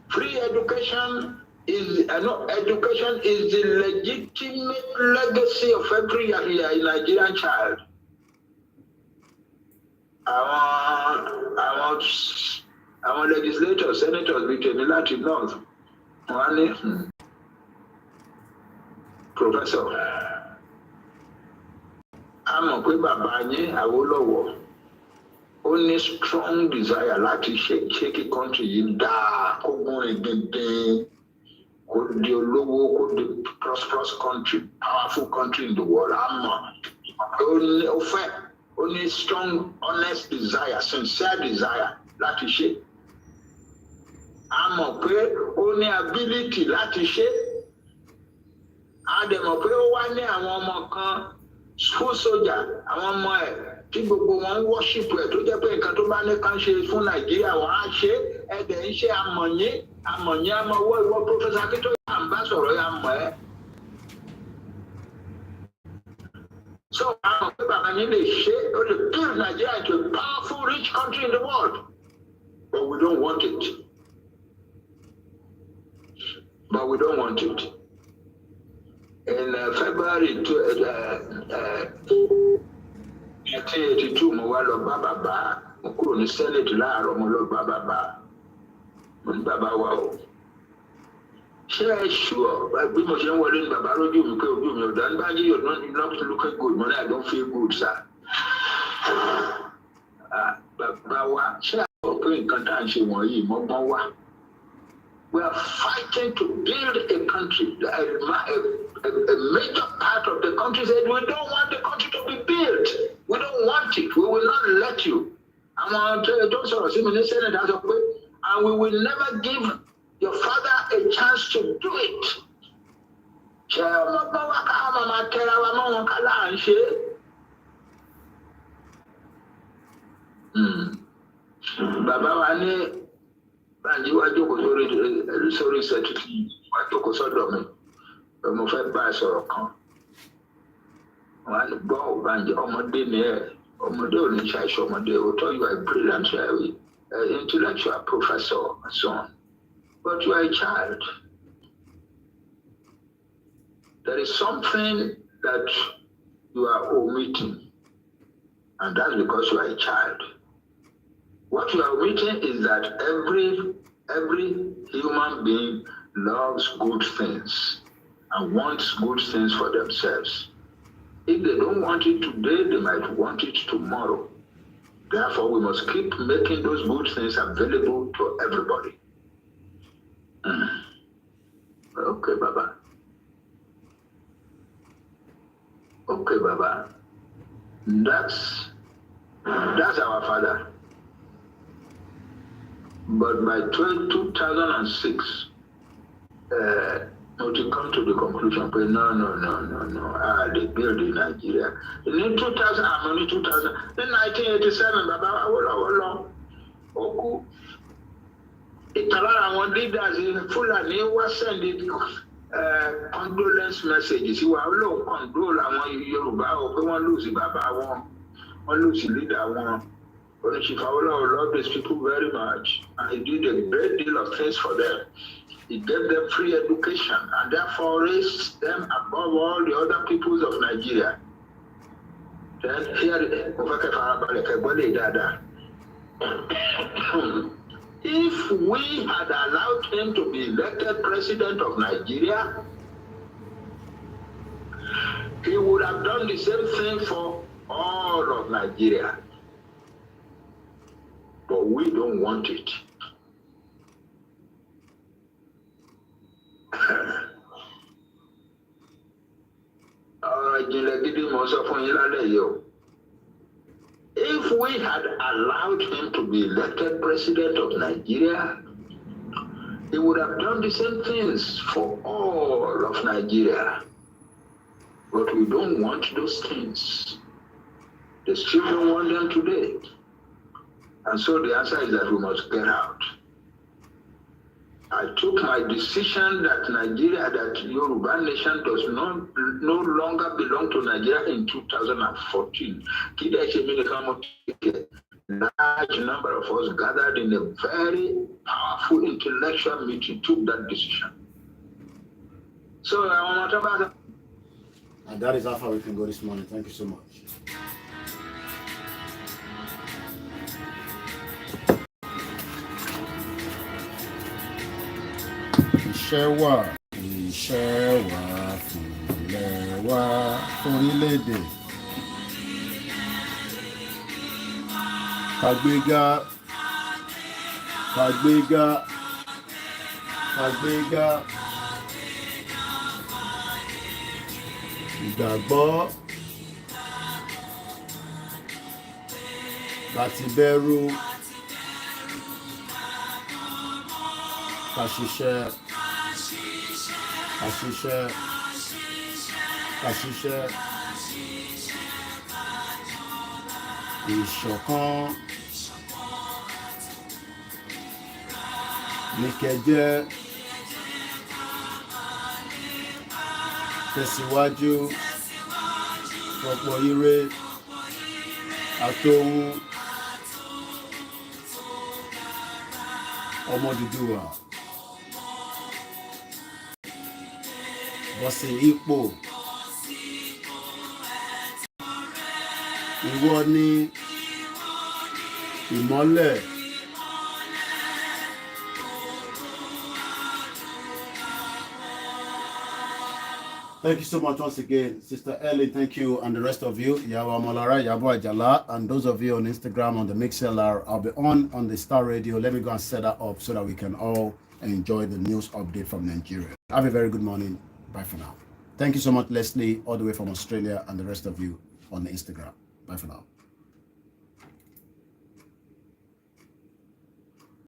free education education is the legitimate legacy of every Nigerian child. Our legislators, senators, between Latin North, one Professor àmọ̀ pé bàbá yín Awólọ́wọ̀ ó ní strong desire láti ṣe kí country yìí dáa kó gún régédé kó di olówó kó di prosperous country, powerful country in the world. Àmọ́ ó ní strong honest desire, sincere desire láti ṣe. Àmọ́ pé ó ní ability láti ṣe. A dẹ̀ mọ̀ pé ó wá ní àwọn ọmọ kan school soldier, àwọn ọmọ ẹ̀ tí gbogbo wọn ń worship ẹ̀ tó jẹ́ pé nǹkan tó bá ní kàn ṣe fún Nàìjíríà wọ́n á ṣe. Ẹ̀dẹ̀ ń ṣe àmọ̀yín àmọ̀wọ́ ìwọ Professor Akintoye à ń bá sọ̀rọ̀ yà mọ̀ ẹ́. So àwọn pé bàbá yín lè ṣe ó lè build Nigeria into a powerful rich country in the world, but we don't want it. But we don't want it. In February 1982, mo wá lọ bá bàbá, mo kúrò ní Senate láàárọ̀, mo lọ bá bàbá. Mo ní bàbá wa o. Ṣé ẹ ṣúọ̀ bí mo ṣe ń wọlé ní bàbá lójú mi pé ojú mi ò dá nígbà yìí you're not looking good, mo ní I don't feel good, sir. Bàbá wa ṣé àwọn pé nǹkan tá à ń ṣe wọ̀nyí mọ́gbọ́n wà? We are fighting to build a country. A major part of the country said, we don't want the country to be built. We don't want it. We will not let you. And we will never give your father a chance to do it. Bàbá wa ní Bánjí wá jókòó sórí sẹ́tìtì wá jókòó sọ́dọ̀ mi. Mo fẹ́ bá a sọ̀rọ̀ kan. Wọ́n á gbọ́ Bánjí ọmọdé ni ẹ̀. Ọmọdé ò ní ṣàìṣọ ọmọdé. Òótọ́ you are a brilliant intellectual professor and so on. But you are a child. There is something that you are omitting. And that's because you are a child. What you are omitting is that every human being loves good things and wants good things for themselves. If they don't want it today, they might want it tomorrow. Therefore, we must keep making those good things available to everybody. Okay, Baba. Okay, Baba. That's our father. But by 2006, to come to the conclusion, but no, they build in Nigeria. In 2000, I'm only 2000. In 1987, Baba Awolowo, Oku, Italara, one leaders in Fulani was sending condolence messages. You are low condole, I want Yoruba, or one lose Baba, one lose leader, one. Chief Awolowo loved these people very much, and he did a great deal of things for them. He gave them free education and therefore raised them above all the other peoples of Nigeria. Then here, if we had allowed him to be elected president of Nigeria, he would have done the same thing for all of Nigeria. But we don't want it. If If we had allowed him to be elected president of Nigeria, he would have done the same things for all of Nigeria. But we don't want those things. The still don't want them today. And so the answer is that we must get out. I took my decision that Nigeria, that Yoruba nation does no longer belong to Nigeria in 2014. Large number of us gathered in a very powerful intellectual meeting, took that decision. So I want to talk about. And that is how far we can go this morning. Thank you so much. Iṣẹ́ wa fúnlẹ̀ wa fúnilé-èdè. Kàgbéga, kàgbéga, kàgbéga. Ìgbàgbọ́ láti bẹ̀rù. Ká ṣiṣẹ́. Àṣìṣe, àṣìṣe, ìṣọ̀kan, níkẹjẹ́, tẹ̀síwájú, ọ̀pọ̀ ire, àtòhun, ọmọ Odùduwà. Bọ́ sí ipò. Ìwọ ni ìmọ́lẹ̀. Thank you so much once again, Sister Ellie. Thank you, and the rest of you, Yawa Molara, Yabo Ajala, and those of you on Instagram, on the MixLR. I'll be on the Star Radio. Let me go and set that up so that we can all enjoy the news update from Nigeria. Have a very good morning. Bye for now. Thank you so much, Leslie, all the way from Australia, and the rest of you on the Instagram. Bye for now.